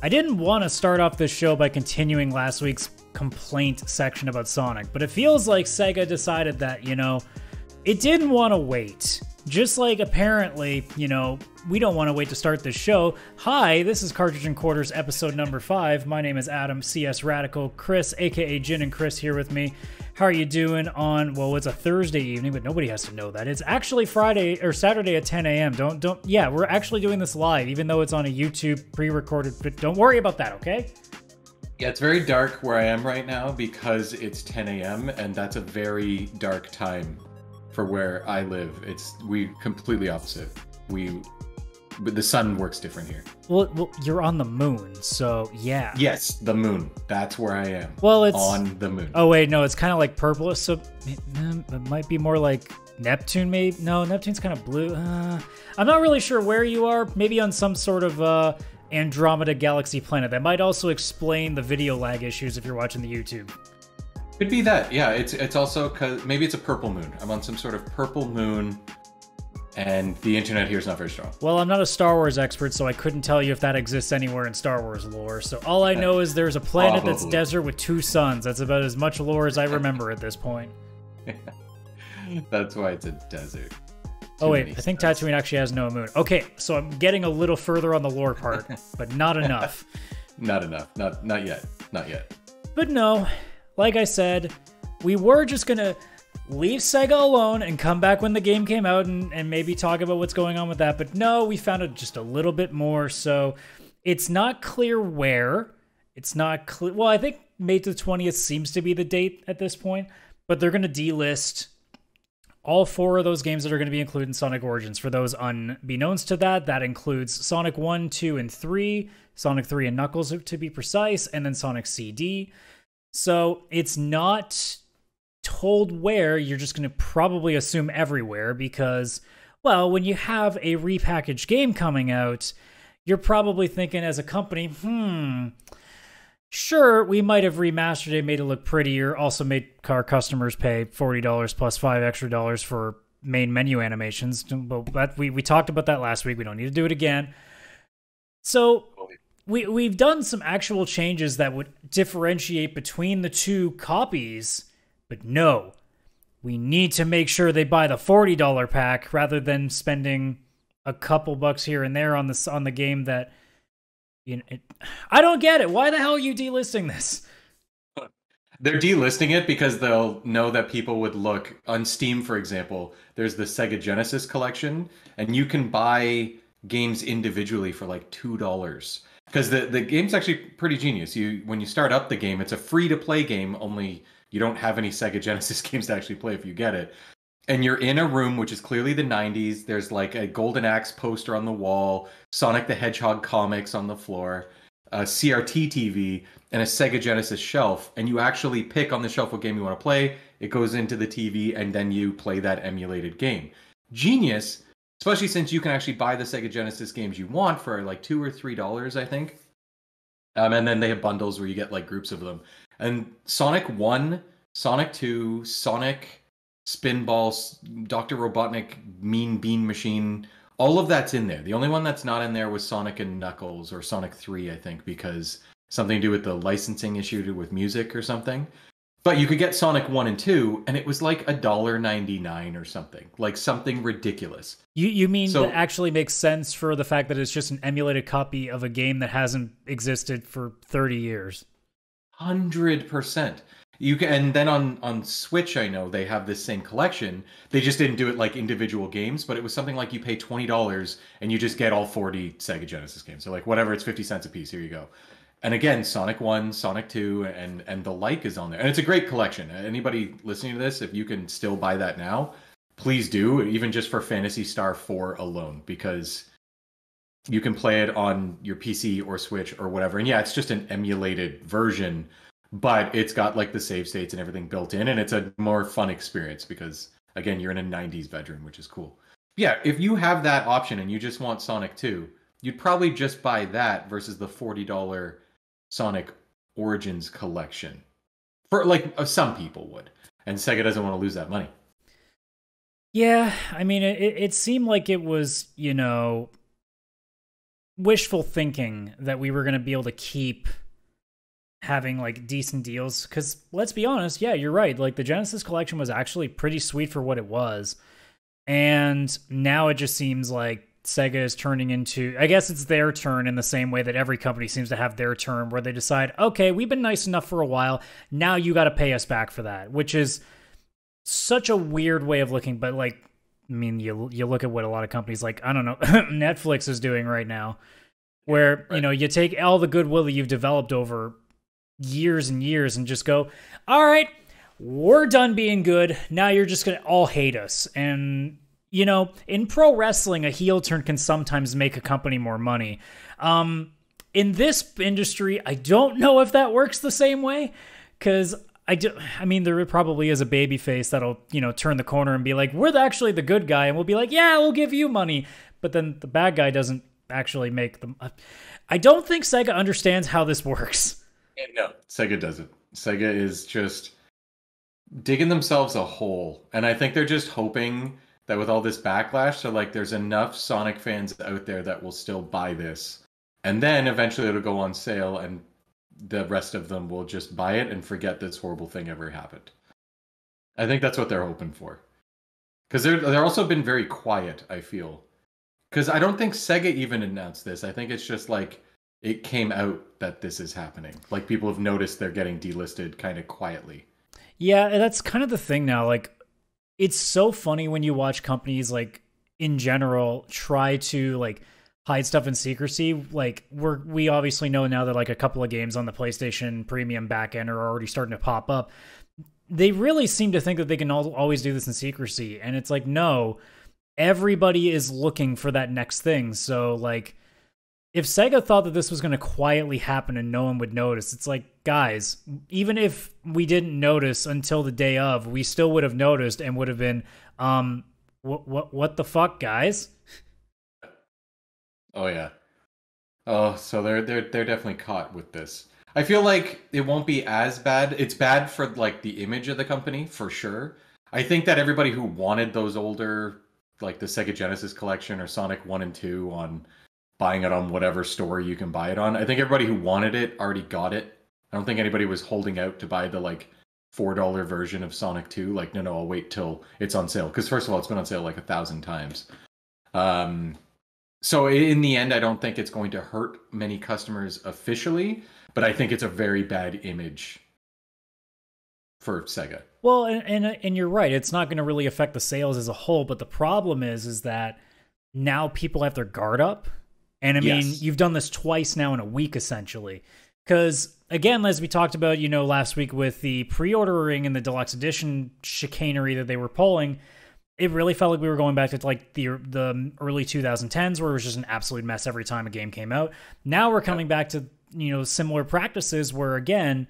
I didn't want to start off this show by continuing last week's complaint section about Sonic, but it feels like Sega decided that, it didn't want to wait. Just like apparently, we don't want to wait to start this show. Hi, this is Cartridge and Quarters episode number 5. My name is Adam, CSRadical. Chris, aka Jin and Chris, here with me. How are you doing on, well, it's a Thursday evening, but nobody has to know that. It's actually Friday or Saturday at 10 a.m. Yeah, we're actually doing this live, even though it's on a YouTube pre-recorded, but don't worry about that, okay? Yeah, it's very dark where I am right now because it's 10 a.m. and that's a very dark time for where I live. We completely opposite. But the sun works different here. Well, you're on the moon, so yeah. Yes, the moon. That's where I am. Well, it's on the moon. Oh wait, no, it's kind of like purple. So it might be more like Neptune, maybe. No, Neptune's kind of blue. I'm not really sure where you are. Maybe on some sort of Andromeda galaxy planet. That might also explain the video lag issues if you're watching the YouTube. Could be that. Yeah, it's also because maybe it's a purple moon. I'm on some sort of purple moon. And the internet here is not very strong. Well, I'm not a Star Wars expert, so I couldn't tell you if that exists anywhere in Star Wars lore. So all I know is there's a planet that's desert with 2 suns. That's about as much lore as I remember at this point. That's why it's a desert. Oh wait, I think Tatooine actually has no moon. Okay, so I'm getting a little further on the lore part, but not enough. Not enough. Not yet. Not yet. But no, like I said, we were just gonna leave Sega alone and come back when the game came out and maybe talk about what's going on with that. But no, we found out just a little bit more. So it's not clear where. It's not clear. Well, I think May the 20th seems to be the date at this point. But they're going to delist all 4 of those games that are going to be included in Sonic Origins. For those unbeknownst to that, that includes Sonic 1, 2, and 3, Sonic 3 and Knuckles to be precise, and then Sonic CD. So it's not told where. You're just going to probably assume everywhere because, well, when you have a repackaged game coming out, you're probably thinking as a company, sure, we might have remastered it, made it look prettier, also made our customers pay $40 plus $5 extra for main menu animations. But we talked about that last week. We don't need to do it again. So we've done some actual changes that would differentiate between the 2 copies. But no, we need to make sure they buy the $40 pack rather than spending a couple bucks here and there on the game that I don't get it. Why the hell are you delisting this? They're delisting it because they'll know that people would look on Steam, for example. There's the Sega Genesis collection, and you can buy games individually for like $2. Because the game's actually pretty genius. When you start up the game, it's a free-to-play game, only you don't have any Sega Genesis games to actually play if you get it. And you're in a room, which is clearly the 90s. There's like a Golden Axe poster on the wall, Sonic the Hedgehog comics on the floor, a CRT TV, and a Sega Genesis shelf. And you actually pick on the shelf what game you want to play. It goes into the TV, and then you play that emulated game. Genius, especially since you can actually buy the Sega Genesis games you want for like $2 or $3, I think. And then they have bundles where you get like groups of them. And Sonic 1, Sonic 2, Sonic, Spinball, Dr. Robotnik, Mean Bean Machine, all of that's in there. The only one that's not in there was Sonic and Knuckles, or Sonic 3, I think, because something to do with the licensing issue with music or something. But you could get Sonic 1 and 2, and it was like $1.99 or something. Like something ridiculous. You mean that actually makes sense for the fact that it's just an emulated copy of a game that hasn't existed for 30 years? 100%. And then on Switch, I know they have this same collection. They just didn't do it like individual games, but it was something like you pay $20 and you just get all 40 Sega Genesis games. So like whatever, it's 50 cents a piece. Here you go. And again, Sonic 1, Sonic 2, and the like is on there. And it's a great collection. Anybody listening to this, if you can still buy that now, please do, even just for Phantasy Star 4 alone, because you can play it on your PC or Switch or whatever. And yeah, it's just an emulated version, but it's got like the save states and everything built in, and it's a more fun experience because, again, you're in a 90s bedroom, which is cool. Yeah, if you have that option and you just want Sonic 2, you'd probably just buy that versus the $40 Sonic Origins collection. For like some people would. And Sega doesn't want to lose that money. Yeah, I mean, it seemed like it was, wishful thinking that we were going to be able to keep having like decent deals, because let's be honest, yeah, you're right, like the Genesis collection was actually pretty sweet for what it was, and now it just seems like Sega is turning into, I guess it's their turn in the same way that every company seems to have their turn, where they decide, okay, we've been nice enough for a while, now you got to pay us back for that, which is such a weird way of looking. But like, I mean, you look at what a lot of companies, like, I don't know, Netflix is doing right now, where, you know, you take all the goodwill that you've developed over years and years and just go, all right, we're done being good, now you're just gonna all hate us. And you know, in pro wrestling, a heel turn can sometimes make a company more money. In this industry, I don't know if that works the same way, because I mean, there probably is a baby face that'll, you know, turn the corner and be like, we're actually the good guy, and we'll be like, yeah, we'll give you money. But then the bad guy doesn't actually make them. I don't think Sega understands how this works. No, Sega doesn't. Sega is just digging themselves a hole. And I think they're just hoping that with all this backlash, so like there's enough Sonic fans out there that will still buy this. And then eventually it'll go on sale and the rest of them will just buy it and forget this horrible thing ever happened. I think that's what they're hoping for. Because they're also been very quiet, I feel. Because I don't think Sega even announced this. I think it's just like it came out that this is happening. Like people have noticed they're getting delisted kind of quietly. Yeah, that's kind of the thing now. Like, it's so funny when you watch companies, like, in general, try to, like, hide stuff in secrecy. Like, we obviously know now that, like, a couple of games on the PlayStation Premium backend are already starting to pop up. They really seem to think that they can always do this in secrecy. And it's like, no, everybody is looking for that next thing. So, like, if Sega thought that this was going to quietly happen and no one would notice, it's like, guys, even if we didn't notice until the day of, we still would have noticed and would have been, what the fuck, guys? Oh yeah. Oh, so they're definitely caught with this. I feel like it won't be as bad. It's bad for like the image of the company for sure. I think that everybody who wanted those older, like the Sega Genesis collection or Sonic 1 and 2 on buying it on whatever store you can buy it on, I think everybody who wanted it already got it. I don't think anybody was holding out to buy the like $4 version of Sonic 2. Like, no, I'll wait till it's on sale. Because first of all, it's been on sale like 1,000 times. So in the end, I don't think it's going to hurt many customers officially, but I think it's a very bad image for Sega. Well, and you're right. It's not going to really affect the sales as a whole, but the problem is that now people have their guard up. And I mean, you've done this twice now in a week, essentially. Because, again, as we talked about, you know, last week with the pre-ordering and the deluxe edition chicanery that they were pulling, it really felt like we were going back to like the early 2010s where it was just an absolute mess every time a game came out. Now we're coming back to, you know, similar practices where, again,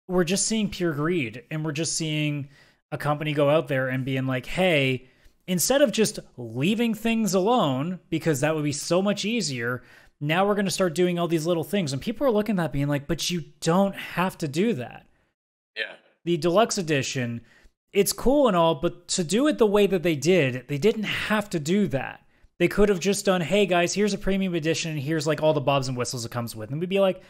we're just seeing pure greed. And we're just seeing a company go out there and being like, hey, instead of just leaving things alone, because that would be so much easier, now we're going to start doing all these little things. And people are looking at that being like, but you don't have to do that. Yeah. The deluxe edition, it's cool and all, but to do it the way that they didn't have to do that. They could have just done, hey guys, here's a premium edition, and here's like all the bobs and whistles it comes with. And we'd be like,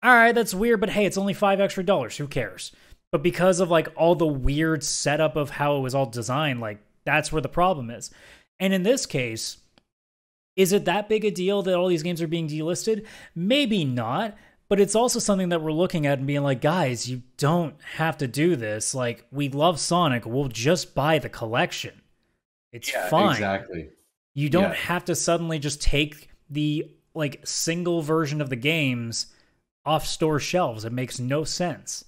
all right, that's weird, but hey, it's only $5 extra. Who cares? But because of like all the weird setup of how it was all designed, like, that's where the problem is. And in this case, is it that big a deal that all these games are being delisted? Maybe not, but it's also something that we're looking at and being like, guys, you don't have to do this. Like, we love Sonic. We'll just buy the collection. It's fine. Exactly. You don't have to suddenly just take the like single version of the games off store shelves. It makes no sense.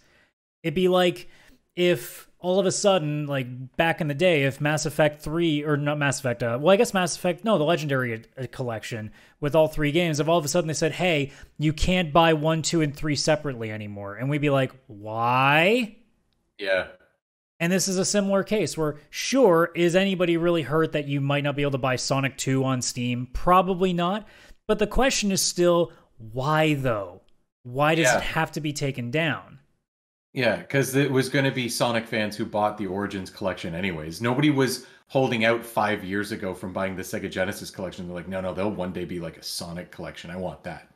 It'd be like if all of a sudden, like back in the day, if Mass Effect 3, or not Mass Effect, the Legendary Collection with all 3 games, if all of a sudden they said, hey, you can't buy 1, 2, and 3 separately anymore. And we'd be like, why? Yeah. And this is a similar case where, sure, is anybody really hurt that you might not be able to buy Sonic 2 on Steam? Probably not. But the question is still, why though? Why does it have to be taken down? Yeah, because it was going to be Sonic fans who bought the Origins collection anyways. Nobody was holding out 5 years ago from buying the Sega Genesis collection. They're like, no, no, they'll one day be like a Sonic collection. I want that.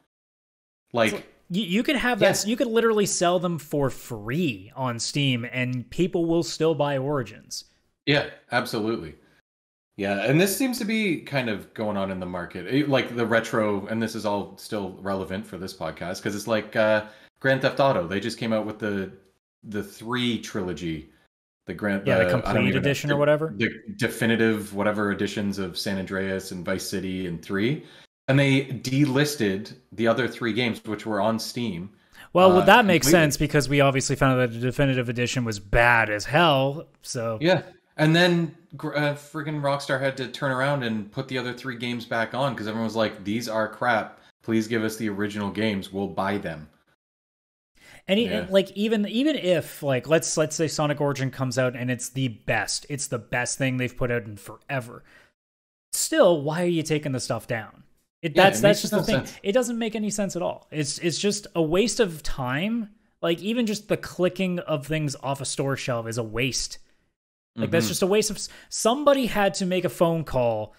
So Like, you could have yeah, that. You could literally sell them for free on Steam, and people will still buy Origins. yeah, absolutely. Yeah, and this seems to be kind of going on in the market. Like the retro, and this is all still relevant for this podcast because it's like Grand Theft Auto. They just came out with the 3 trilogy, Yeah, the I don't complete even know, edition or whatever. the definitive whatever editions of San Andreas and Vice City and 3, and they delisted the other 3 games which were on Steam Well, that makes completely. sense because we obviously found out that the definitive edition was bad as hell. So Yeah. And then friggin' Rockstar had to turn around and put the other 3 games back on because everyone was like, these are crap. Please give us the original games. We'll buy them. Yeah. like even if like let's say Sonic Origin comes out and it's the best thing they've put out in forever. Still, why are you taking the stuff down? Yeah, it That's makes just no the thing. sense. It doesn't make any sense at all. It's just a waste of time. Like even just the clicking of things off a store shelf is a waste. Like that's Hmm. just a waste of somebody had to make a phone call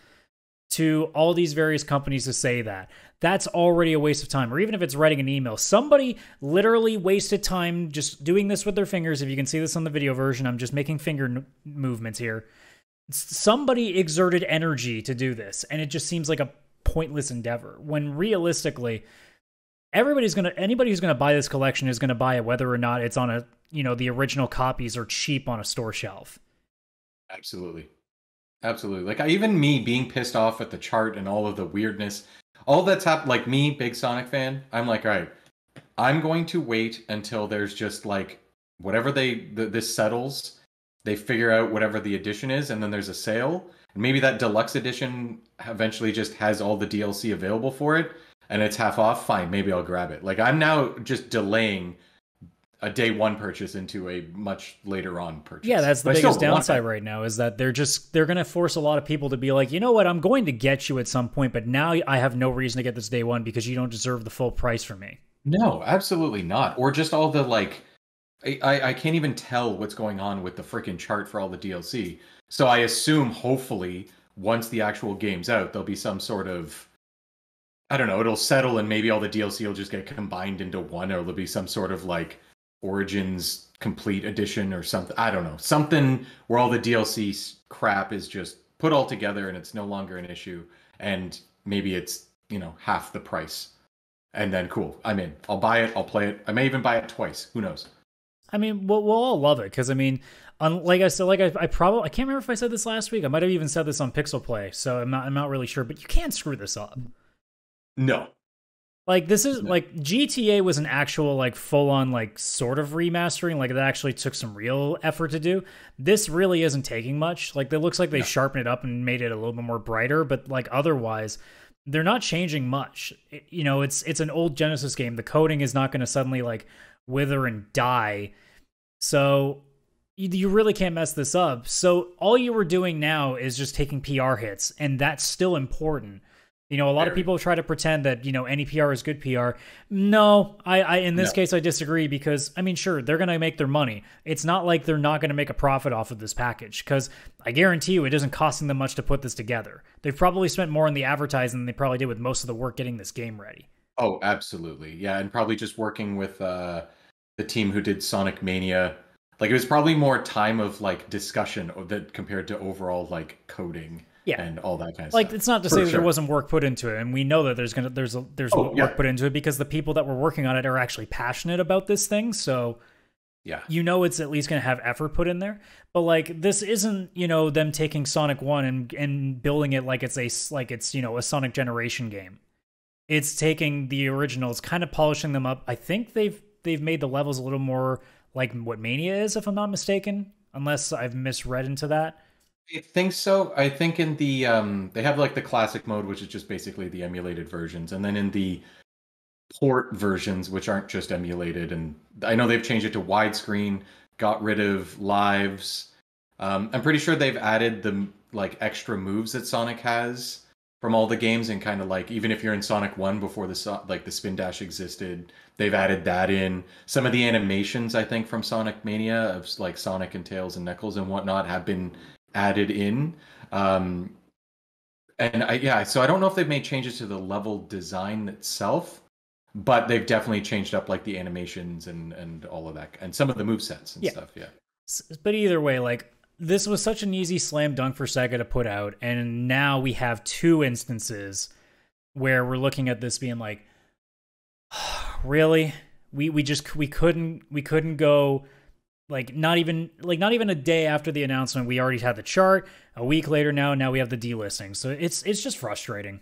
to all these various companies to say that. That's already a waste of time. Or even if it's writing an email, somebody literally wasted time just doing this with their fingers. If you can see this on the video version, I'm just making finger movements here. Somebody exerted energy to do this, and it just seems like a pointless endeavor. When realistically, anybody who's gonna buy this collection is gonna buy it whether or not it's on a the original copies are cheap on a store shelf. Absolutely. Absolutely. Like even me being pissed off at the chart and all of the weirdness, all that's happened. Like me, big Sonic fan, I'm like, all right, I'm going to wait until there's just like whatever this settles. They figure out whatever the edition is, and then there's a sale. And maybe that deluxe edition eventually just has all the DLC available for it, and it's half off. Fine, maybe I'll grab it. Like I'm now just delaying a day one purchase into a much later on purchase. Yeah, that's the But I still biggest want downside it. right now is that they're going to force a lot of people to be like, you know what, I'm going to get you at some point, but now I have no reason to get this day one because you don't deserve the full price for me. No, absolutely not. Or just all the like, I can't even tell what's going on with the freaking chart for all the DLC. So I assume, hopefully, once the actual game's out, there'll be some sort of, I don't know, it'll settle and maybe all the DLC will just get combined into one, or there'll be some sort of like Origins Complete Edition or something. I don't know. Something where all the DLC crap is just put all together and it's no longer an issue. And maybe it's, half the price. And then cool, I'm in. I'll buy it. I'll play it. I may even buy it twice. Who knows? I mean, we'll all love it because I mean, like I said, I probably I can't remember if I said this last week. I might have even said this on Pixel Play, so I'm not really sure. But you can't screw this up. No. Like this is No. like GTA was an actual like full on like sort of remastering. Like it actually took some real effort to do. This really isn't taking much. Like it looks like they sharpened it up and made it a little bit more brighter, but like otherwise, they're not changing much. It's an old Genesis game. The coding is not going to suddenly like wither and die. So you really can't mess this up. So all you were doing now is just taking PR hits, and that's still important. A lot of people try to pretend that, any PR is good PR. No, I in this No. case, I disagree because, I mean, sure, they're going to make their money. It's not like they're not going to make a profit off of this package because I guarantee you it isn't costing them much to put this together. They've probably spent more on the advertising than they probably did with most of the work getting this game ready. Oh, absolutely. Yeah, and probably just working with the team who did Sonic Mania. Like it was probably more time of like discussion that compared to overall like coding Yeah. and all that kind of Like stuff. it's not to For say that sure. there wasn't work put into it, and we know that there's Oh, yeah. work put into it because the people that were working on it are actually passionate about this thing. So Yeah. it's at least going to have effort put in there. But like this isn't them taking Sonic 1 and building it like it's a Sonic Generation game. It's taking the originals, kind of polishing them up. I think they've made the levels a little more like what Mania is, if I'm not mistaken, unless I've misread into that. I think so. I think in the they have like the classic mode, which is just basically the emulated versions, and then in the port versions, which aren't just emulated, and I know they've changed it to widescreen, got rid of lives. I'm pretty sure they've added the like extra moves that Sonic has from all the games, and kind of like even if you're in Sonic 1 before like the spin dash existed, they've added that in. Some of the animations I think from Sonic Mania of like Sonic and Tails and Knuckles and whatnot have been added in. Um, and so I don't know if they've made changes to the level design itself, but they've definitely changed up like the animations and all of that and some of the movesets and stuff. Yeah. But either way, like, this was such an easy slam dunk for Sega to put out, and now we have two instances where we're looking at this being like, really? We couldn't go like not even a day after the announcement. We already had the chart. A week later now we have the delisting. So it's just frustrating.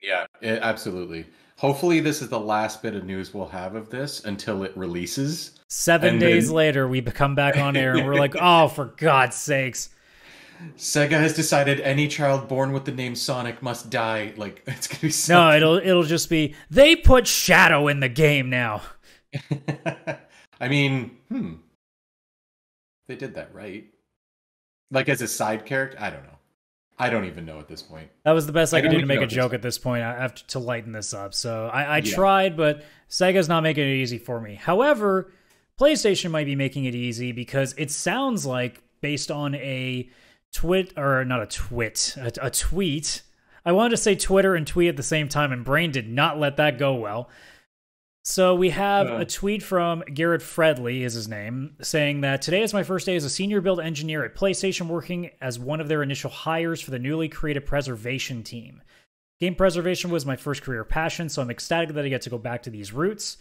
Yeah, absolutely. Hopefully this is the last bit of news we'll have of this until it releases. 7 days later, we come back on air and we're like, oh, for God's sakes. Sega has decided any child born with the name Sonic must die. Like, it's going to be something. No, it'll just be, they put Shadow in the game now. I mean, they did that, right? Like as a side character? I don't know. I don't even know at this point. That was the best I could do to make a joke at this point. I have to lighten this up. So I tried, but Sega's not making it easy for me. However, PlayStation might be making it easy because it sounds like, based on a tweet. I wanted to say Twitter and tweet at the same time, and Brain did not let that go well. So we have a tweet from Garrett Fredley, is his name, saying that today is my first day as a senior build engineer at PlayStation, working as one of their initial hires for the newly created preservation team. Game preservation was my first career passion, so I'm ecstatic that I get to go back to these roots.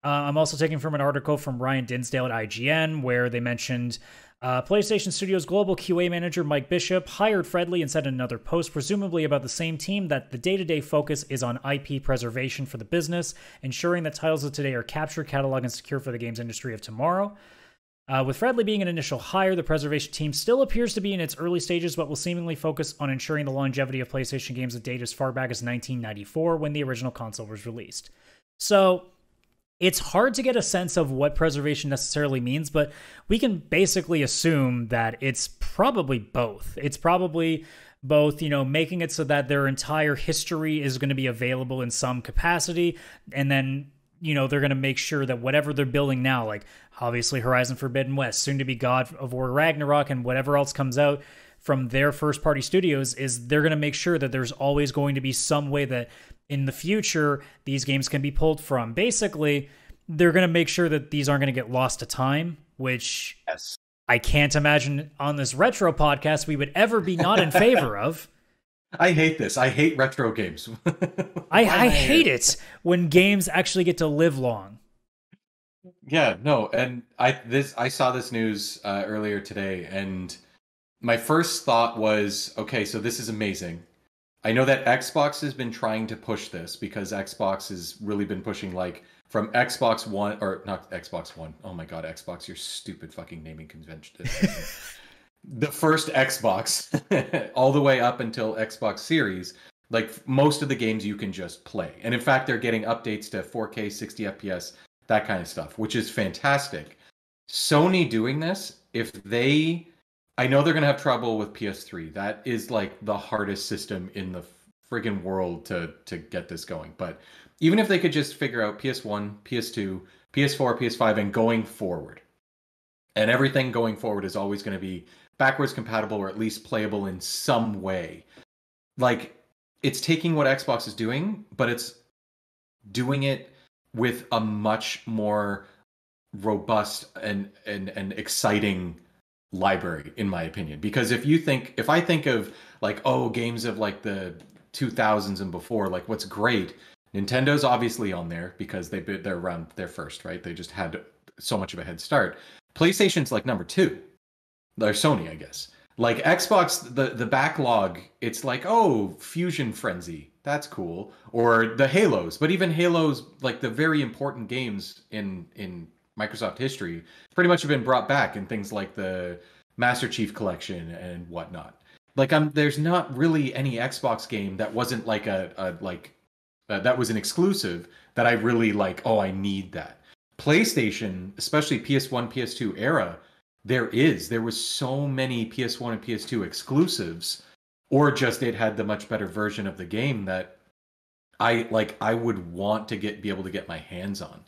I'm also taking from an article from Ryan Dinsdale at IGN, where they mentioned PlayStation Studios global QA manager Mike Bishop hired Fredley and said in another post, presumably about the same team, that the day-to-day focus is on IP preservation for the business, ensuring that titles of today are captured, cataloged, and secure for the games industry of tomorrow. With Fredley being an initial hire, the preservation team still appears to be in its early stages, but will seemingly focus on ensuring the longevity of PlayStation games that date as far back as 1994, when the original console was released. So it's hard to get a sense of what preservation necessarily means, but we can basically assume that it's probably both. It's probably both, making it so that their entire history is going to be available in some capacity, and then, they're going to make sure that whatever they're building now, like obviously Horizon Forbidden West, soon to be God of War Ragnarok, and whatever else comes out from their first-party studios, is they're going to make sure that there's always going to be some way that in the future these games can be pulled from. Basically, they're going to make sure that these aren't going to get lost to time, which I can't imagine on this retro podcast we would ever be not in favor of. I hate this. I hate retro games. I hate it when games actually get to live long. Yeah, no, and I saw this news earlier today, and my first thought was, okay, so this is amazing. I know that Xbox has been trying to push this because Xbox has really been pushing, like, from Xbox One, or not Xbox One. Oh my God, Xbox, your stupid fucking naming convention. The first Xbox, all the way up until Xbox Series, like most of the games you can just play. And in fact, they're getting updates to 4K, 60 FPS, that kind of stuff, which is fantastic. Sony doing this, I know they're going to have trouble with PS3. That is like the hardest system in the friggin' world to get this going. But even if they could just figure out PS1, PS2, PS4, PS5, and going forward, and everything going forward is always going to be backwards compatible or at least playable in some way. Like, it's taking what Xbox is doing, but it's doing it with a much more robust and exciting library, in my opinion. Because if I think of like, games of like the 2000s and before, like what's great, Nintendo's obviously on there because they're around there first, right? They just had so much of a head start. PlayStation's like number 2. Or Sony, I guess. Like Xbox, the backlog, it's like, Fusion Frenzy, that's cool. Or the Halos, but even Halos, like the very important games in Microsoft history, pretty much have been brought back in things like the Master Chief Collection and whatnot. Like, there's not really any Xbox game that wasn't like that was an exclusive that I really like. I need that. PlayStation, especially PS1, PS2 era, there was so many PS1 and PS2 exclusives or just it had the much better version of the game that I would want to be able to get my hands on.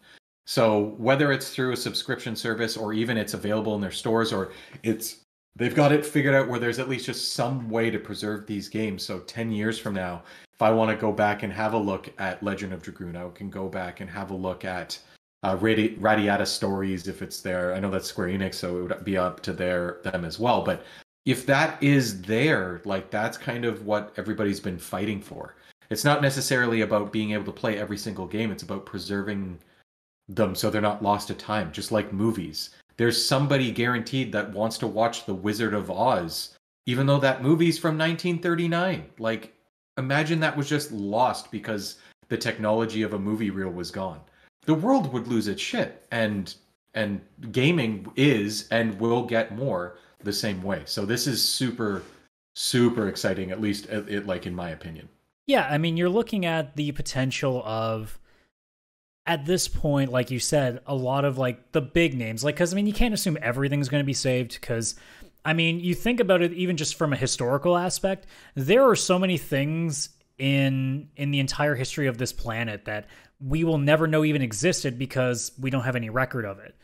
So whether it's through a subscription service or even it's available in their stores, or they've got it figured out where there's at least just some way to preserve these games. So 10 years from now, if I want to go back and have a look at Legend of Dragoon, I can go back and have a look at Radiata Stories if it's there. I know that's Square Enix, so it would be up to them as well. But if that is there, like that's kind of what everybody's been fighting for. It's not necessarily about being able to play every single game. It's about preserving them so they're not lost to time, just like movies. There's somebody guaranteed that wants to watch The Wizard of Oz, even though that movie's from 1939. Like, imagine that was just lost because the technology of a movie reel was gone. The world would lose its shit, and gaming is and will get more the same way. So this is super, super exciting, at least like in my opinion. Yeah, I mean, you're looking at the potential of, at this point, like you said, a lot of like the big names, like, because I mean, you can't assume everything's going to be saved, because I mean, you think about it even just from a historical aspect, there are so many things in the entire history of this planet that we will never know even existed because we don't have any record of it.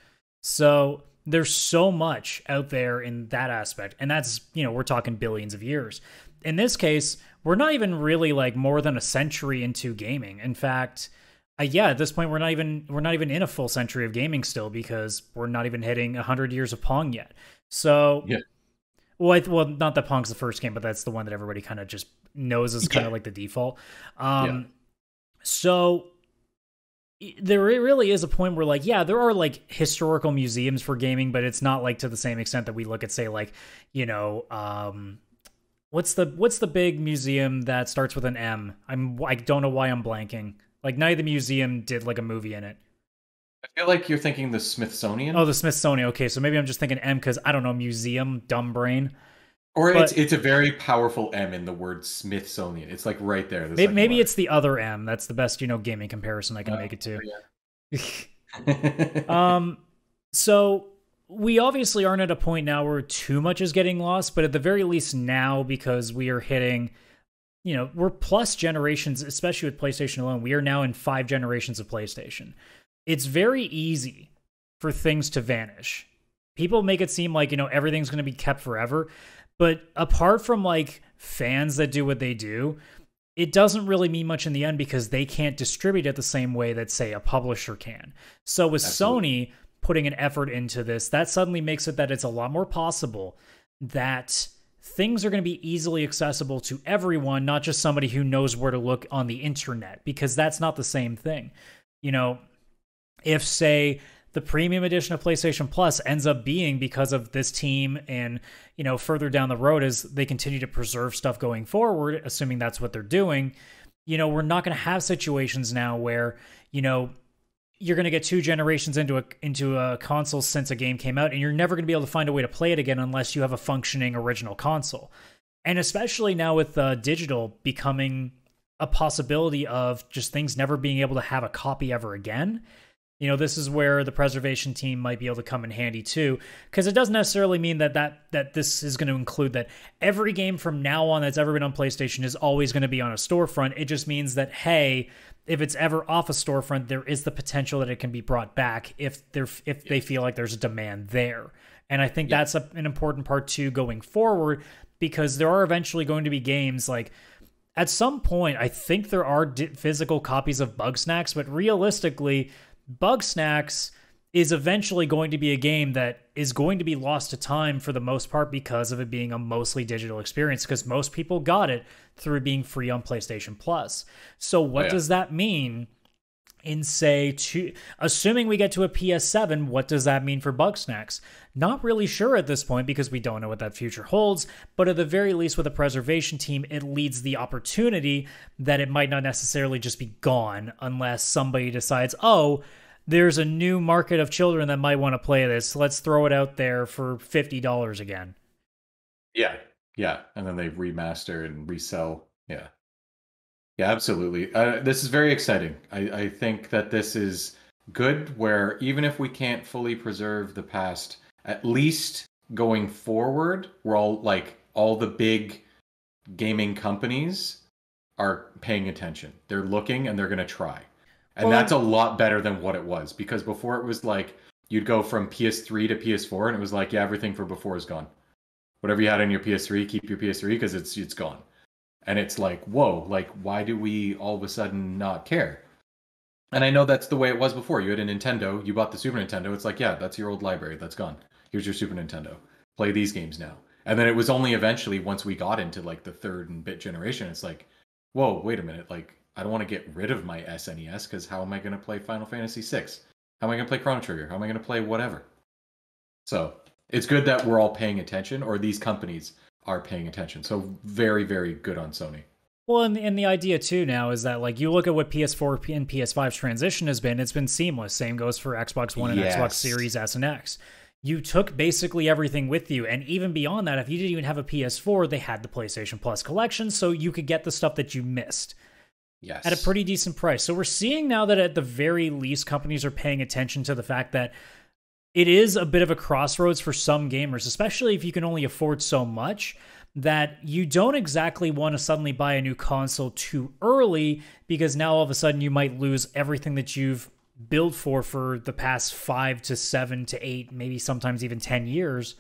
So there's so much out there in that aspect, and that's, you know, we're talking billions of years. In this case, we're not even really like more than a century into gaming. In fact, yeah, at this point, we're not even in a full century of gaming still, because we're not even hitting 100 years of Pong yet. So, yeah. Well, not that Pong's the first game, but that's the one that everybody kind of just knows is kind of like the default. So there really is a point where, like, yeah, there are like historical museums for gaming, but it's not like to the same extent that we look at, say, like, you know, what's the big museum that starts with an M? I don't know why I'm blanking. Like, Night of the Museum did like a movie in it. I feel like you're thinking the Smithsonian. Oh, the Smithsonian. Okay, so maybe I'm just thinking M because I don't know, museum, dumb brain. Or it's a very powerful M in the word Smithsonian. It's like right there. Maybe it's the other M. That's the best, you know, gaming comparison I can make it to. Yeah. So we obviously aren't at a point now where too much is getting lost, but at the very least now, because we are hitting, you know, we're plus generations, especially with PlayStation alone. We are now in 5 generations of PlayStation. It's very easy for things to vanish. People make it seem like, you know, everything's going to be kept forever. But apart from like fans that do what they do, it doesn't really mean much in the end because they can't distribute it the same way that, say, a publisher can. So with Sony putting an effort into this, that suddenly makes it that it's a lot more possible that things are going to be easily accessible to everyone, not just somebody who knows where to look on the internet, because that's not the same thing. You know, if, say, the premium edition of PlayStation Plus ends up being because of this team and, you know, further down the road as they continue to preserve stuff going forward, assuming that's what they're doing, you know, we're not going to have situations now where, you know, you're going to get 2 generations into a console since a game came out, and you're never going to be able to find a way to play it again unless you have a functioning original console. And especially now with digital becoming a possibility of just things never being able to have a copy ever again, you know, this is where the preservation team might be able to come in handy too, because it doesn't necessarily mean that this is going to include that every game from now on that's ever been on PlayStation is always going to be on a storefront. It just means that, hey, if it's ever off a storefront, there is the potential that it can be brought back if they feel like there's a demand there. And I think that's an important part too going forward, because there are eventually going to be games like, at some point, I think there are physical copies of Bugsnax, but realistically, Bugsnax is eventually going to be a game that is going to be lost to time for the most part because of it being a mostly digital experience, because most people got it through being free on PlayStation Plus. So what does that mean in, say, assuming we get to a PS7, what does that mean for Bugsnax? Not really sure at this point because we don't know what that future holds, but at the very least with a preservation team, it leads the opportunity that it might not necessarily just be gone unless somebody decides, oh, there's a new market of children that might want to play this. Let's throw it out there for $50 again. Yeah. And then they remaster and resell. Yeah, absolutely. This is very exciting. I think that this is good, where even if we can't fully preserve the past, at least going forward, we're all the big gaming companies are paying attention. They're looking and they're going to try. And Well, that's a lot better than what it was, because before it was like you'd go from PS3 to PS4 and it was like, yeah, everything from before is gone. Whatever you had on your PS3, keep your PS3 because it's gone. And it's like, whoa, like why do we all of a sudden not care? And I know that's the way it was before. You had a Nintendo, you bought the Super Nintendo, it's like, yeah, that's your old library, that's gone. Here's your Super Nintendo. Play these games now. And then it was only eventually once we got into like the third and bit generation, it's like, whoa, wait a minute, like I don't want to get rid of my SNES because how am I going to play Final Fantasy VI? How am I going to play Chrono Trigger? How am I going to play whatever? So it's good that we're all paying attention, or these companies are paying attention. So very, very good on Sony. well, and the idea too now is that like you look at what PS4 and PS5's transition has been, it's been seamless. Same goes for Xbox One and Xbox Series S and X. You took basically everything with you, and even beyond that, if you didn't even have a PS4, they had the PlayStation Plus collection, so you could get the stuff that you missed. Yes. At a pretty decent price. So we're seeing now that at the very least, companies are paying attention to the fact that it is a bit of a crossroads for some gamers, especially if you can only afford so much, that you don't exactly want to suddenly buy a new console too early, because now all of a sudden you might lose everything that you've built for the past 5 to 7 to 8, maybe sometimes even 10 years.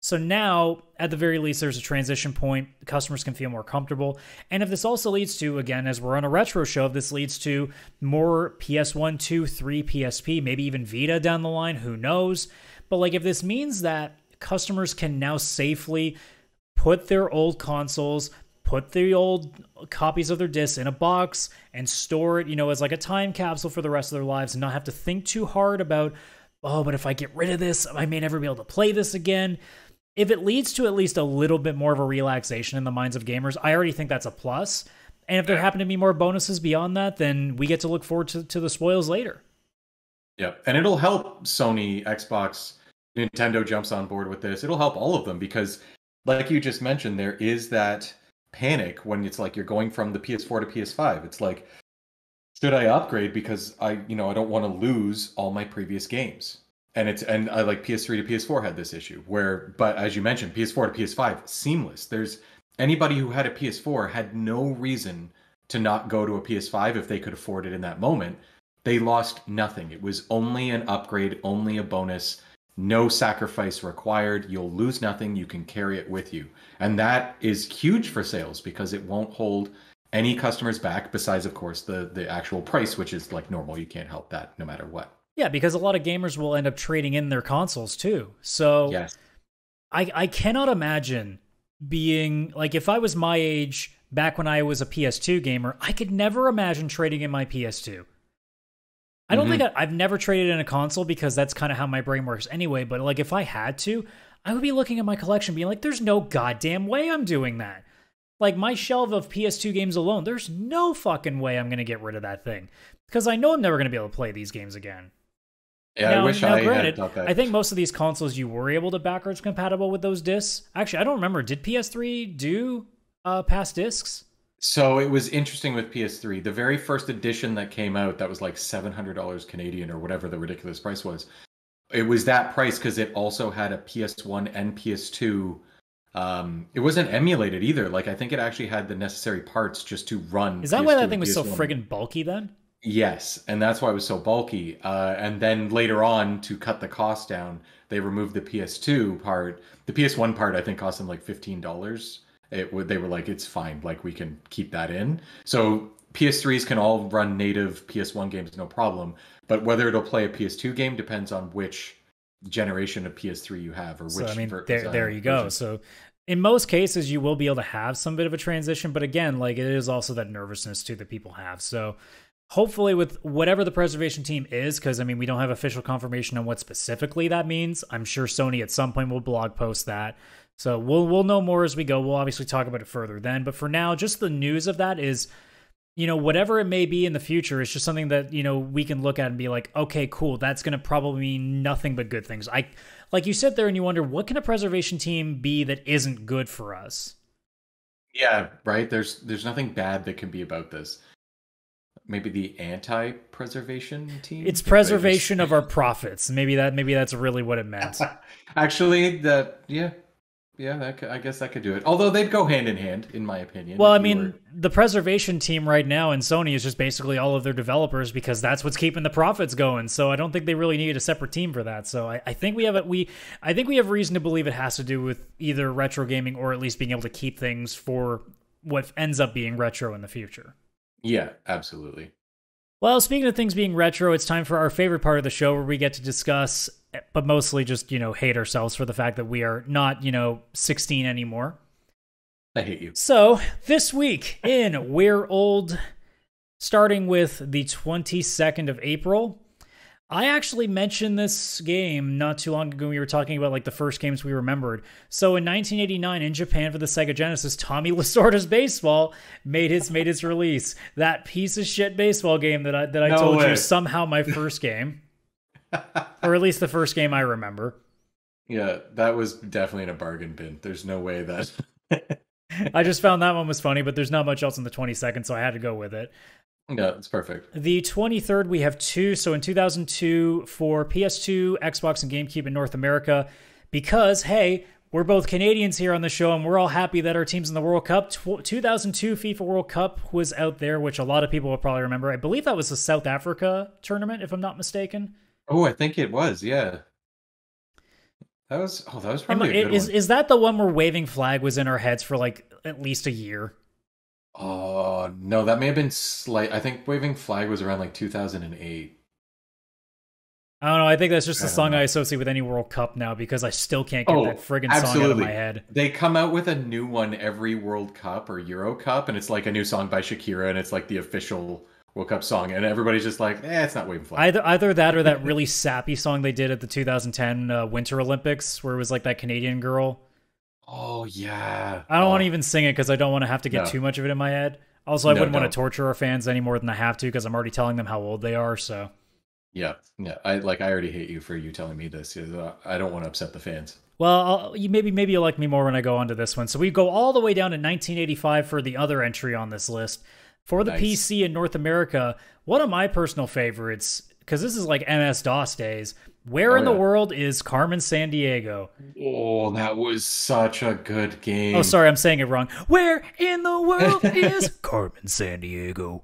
So now, at the very least, there's a transition point. Customers can feel more comfortable. And if this also leads to, again, as we're on a retro show, if this leads to more PS1, 2, 3, PSP, maybe even Vita down the line, who knows? But like, if this means that customers can now safely put their old consoles, put the old copies of their discs in a box and store it, as like a time capsule for the rest of their lives, and not have to think too hard about, oh, but if I get rid of this, I may never be able to play this again. If it leads to at least a little bit more of a relaxation in the minds of gamers, I already think that's a plus. And if there happen to be more bonuses beyond that, then we get to look forward to the spoils later. Yep. And it'll help Sony, Xbox, Nintendo jumps on board with this. It'll help all of them because, like you just mentioned, there is that panic when it's like you're going from the PS4 to PS5. It's like, should I upgrade because I don't want to lose all my previous games? And I like PS3 to PS4 had this issue but as you mentioned, PS4 to PS5 seamless. There's anybody who had a PS4 had no reason to not go to a PS5 if they could afford it in that moment. They lost nothing. It was only an upgrade, only a bonus, no sacrifice required. You'll lose nothing. You can carry it with you. And that is huge for sales because it won't hold any customers back besides, of course, the actual price, which is like normal. You can't help that no matter what. Yeah, because a lot of gamers will end up trading in their consoles too. So yes. I cannot imagine being like, if I was my age back when I was a PS2 gamer, I could never imagine trading in my PS2. I don't think I've never traded in a console because that's kind of how my brain works anyway. But like, if I had to, I would be looking at my collection being like, there's no goddamn way I'm doing that. Like, my shelf of PS2 games alone, there's no fucking way I'm going to get rid of that thing because I know I'm never going to be able to play these games again. Yeah, I wish I had thought that. I think most of these consoles you were able to backwards compatible with those discs. Actually, I don't remember. Did PS3 do past discs? So it was interesting with PS3. The very first edition that came out, that was like $700 Canadian or whatever the ridiculous price was. It was that price because it also had a PS1 and PS2. It wasn't emulated either. Like, I think it actually had the necessary parts just to run. Is that why that thing was so friggin' bulky then? Yes, and that's why it was so bulky. And then later on, to cut the cost down, they removed the PS2 part. The PS1 part, I think, cost them like $15. They were like, it's fine, like we can keep that in. So PS3s can all run native PS1 games, no problem. But whether it'll play a PS2 game depends on which generation of PS3 you have, or which. So I mean, there you go. Version. So in most cases, you will be able to have some bit of a transition, but again, like, it is also that nervousness too that people have. So hopefully, with whatever the preservation team is, because I mean, we don't have official confirmation on what specifically that means. I'm sure Sony at some point will blog post that. So we'll know more as we go. We'll obviously talk about it further then. But for now, just the news of that is, whatever it may be in the future, it's just something that, we can look at and be like, okay, cool. That's going to probably mean nothing but good things. Like, you sit there and you wonder, what can a preservation team be that isn't good for us? Yeah, right. There's nothing bad that can be about this. Maybe the anti-preservation team. It's preservation of our profits. Maybe that's really what it meant. Actually, yeah, I guess that could do it. Although they'd go hand in hand, in my opinion. Well, I if you mean, the preservation team right now in Sony is just basically all of their developers because that's what's keeping the profits going. So I don't think they really need a separate team for that. So I think we have reason to believe it has to do with either retro gaming or at least being able to keep things for what ends up being retro in the future. Yeah, absolutely. Well, speaking of things being retro, it's time for our favorite part of the show where we get to discuss, but mostly just, hate ourselves for the fact that we are not, 16 anymore. I hate you. So, this week in We're Old, starting with the 22nd of April, I actually mentioned this game not too long ago when we were talking about like the first games we remembered. So in 1989 in Japan for the Sega Genesis, Tommy Lasorda's Baseball made its release. That piece of shit baseball game that I told you is somehow my first game. Or at least the first game I remember. Yeah, that was definitely in a bargain bin. There's no way that... I just found that one was funny, but there's not much else on the 22nd, so I had to go with it. Yeah, it's perfect. The 23rd, we have two. So in 2002, for PS2, Xbox, and GameCube in North America, because, hey, we're both Canadians here on the show, and we're all happy that our team's in the World Cup. 2002 FIFA World Cup was out there, which a lot of people will probably remember. I believe that was the South Africa tournament, if I'm not mistaken. Oh, I think it was, yeah. That was probably a good one. Is that the one where waving flag was in our heads for like at least a year? Oh, no, that may have been slight. I think waving flag was around like 2008. I don't know. I think that's just the song I associate with any World Cup now because I still can't get that friggin' song out of my head. They come out with a new one every World Cup or Euro Cup, and it's like a new song by Shakira, and it's like the official World Cup song, and everybody's just like, it's not waving flag. Either that or that really sappy song they did at the 2010 Winter Olympics where it was like that Canadian girl. Oh, yeah. I don't want to even sing it because I don't want to have to get too much of it in my head. Also, I wouldn't want to torture our fans any more than I have to because I'm already telling them how old they are, so... Yeah. I already hate you for you telling me this. I don't want to upset the fans. Well, maybe you'll like me more when I go on to this one. So we go all the way down to 1985 for the other entry on this list. For the PC in North America, one of my personal favorites, because this is like MS-DOS days, Where in the world is Carmen Sandiego? Oh, that was such a good game. Oh, sorry, I'm saying it wrong. Where in the world is Carmen Sandiego?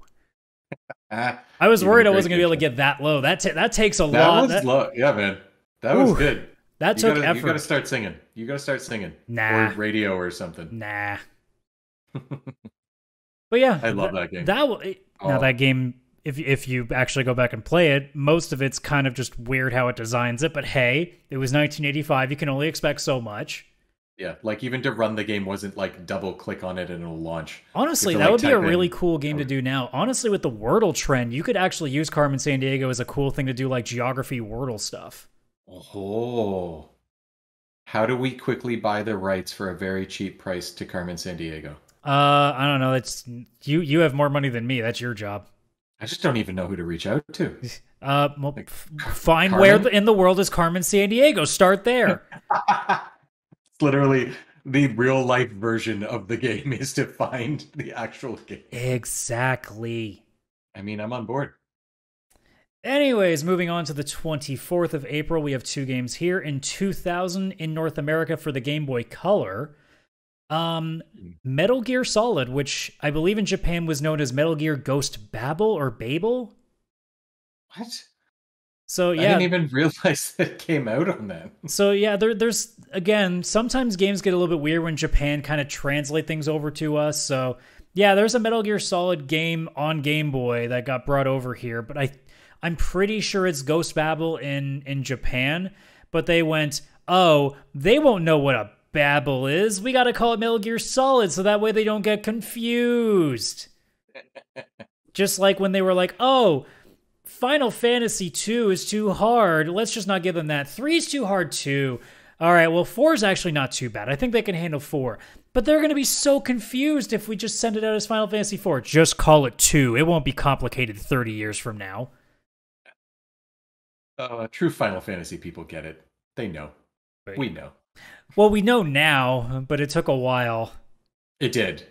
I was worried I wasn't going to be able to get that low. That takes a lot. That was low. Yeah, man. That was good. That took effort. You got to start singing. Nah. Or radio or something. Nah. But yeah. I love that game. Now that game, if you actually go back and play it, most of it's kind of just weird how it designs it. But hey, it was 1985. You can only expect so much. Yeah, like even to run the game wasn't like double click on it and it'll launch. Honestly, that would be a really cool game to do now. Honestly, with the Wordle trend, you could actually use Carmen Sandiego as a cool thing to do like geography Wordle stuff. Oh. How do we quickly buy the rights for a very cheap price to Carmen Sandiego? I don't know. It's you have more money than me. That's your job. I just don't even know who to reach out to. Find Carmen? Where in the world is Carmen Sandiego. Start there. It's literally the real life version of the game is to find the actual game. Exactly. I mean, I'm on board. Anyways, moving on to the 24th of April, we have two games here. In 2000 in North America for the Game Boy Color. Metal Gear Solid, which I believe in Japan was known as Metal Gear Ghost Babel or Babel. What? So yeah, I didn't even realize that it came out on that. So yeah, there's again, sometimes games get a little bit weird when Japan kind of translate things over to us. So yeah, there's a Metal Gear Solid game on Game Boy that got brought over here, but I'm pretty sure it's Ghost Babel in Japan, but they went, oh, they won't know what a Babel is. We got to call it Metal Gear Solid so that way they don't get confused. Just like when they were like, oh, Final Fantasy 2 is too hard. Let's just not give them that. 3 is too hard too. All right, well, 4 is actually not too bad. I think they can handle 4. But they're going to be so confused if we just send it out as Final Fantasy 4. Just call it 2. It won't be complicated 30 years from now. True Final Fantasy people get it. They know. Right. We know. Well, we know now, but it took a while. It did.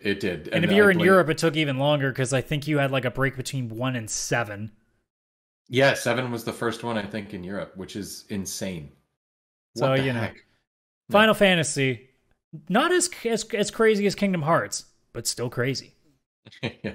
And if you're in Europe, it took even longer because I think you had like a break between 1 and 7. Yeah, 7 was the first one, I think, in Europe, which is insane. So, Final Fantasy, Not as crazy as Kingdom Hearts, but still crazy. Yeah.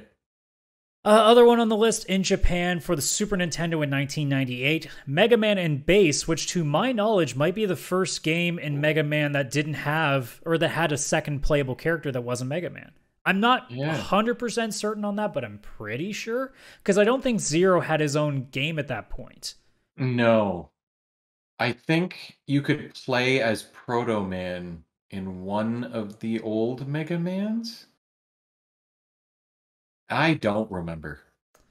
Other one on the list, in Japan for the Super Nintendo in 1998, Mega Man and Bass, which to my knowledge might be the first game in Mega Man that didn't have, or that had a second playable character that wasn't Mega Man. I'm not 100% certain on that, but I'm pretty sure, because I don't think Zero had his own game at that point. No. I think you could play as Proto Man in one of the old Mega Mans. I don't remember.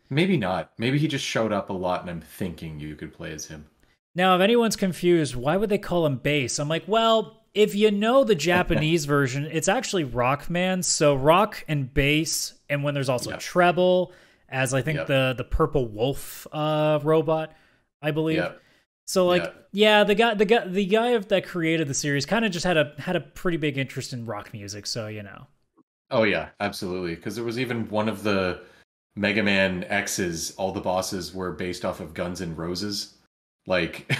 Maybe not. Maybe he just showed up a lot and I'm thinking you could play as him. Now, if anyone's confused, why would they call him Bass? I'm like, well, if you know the Japanese version, it's actually Rockman. So rock and bass, and when there's also treble, as I think the Purple Wolf robot, I believe. Yep. So like, the guy that created the series kind of just had a pretty big interest in rock music. So you know. Oh yeah, absolutely. Because there was even one of the Mega Man X's. All the bosses were based off of Guns N' Roses. Like,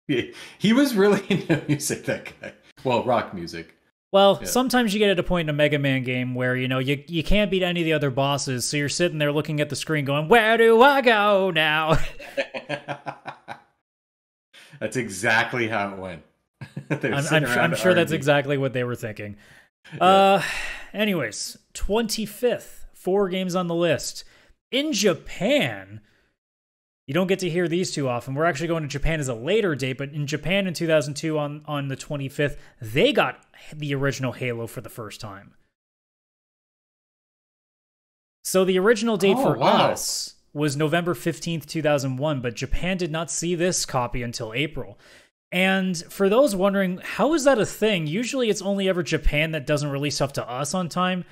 he was really into music. That guy. Well, rock music. Well, sometimes you get at a point in a Mega Man game where, you know, you can't beat any of the other bosses, so you're sitting there looking at the screen going, where do I go now? That's exactly how it went. I'm sure that's exactly what they were thinking. Anyways, 25th, 4 games on the list. In Japan, you don't get to hear these too often. We're actually going to Japan as a later date, but in Japan in 2002 on the 25th, they got the original Halo for the first time. So the original date for us was November 15th, 2001, but Japan did not see this copy until April. And for those wondering, how is that a thing? Usually it's only ever Japan that doesn't release stuff to us on time.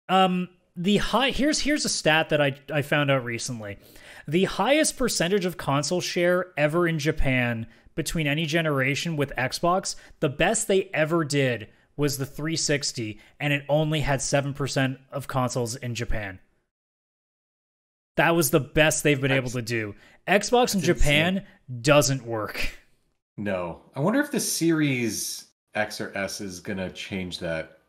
Here's a stat that I found out recently. The highest percentage of console share ever in Japan between any generation with Xbox, the best they ever did was the 360, and it only had 7% of consoles in Japan. That was the best they've been able to do. Xbox in Japan doesn't work. No. I wonder if the Series X or S is going to change that.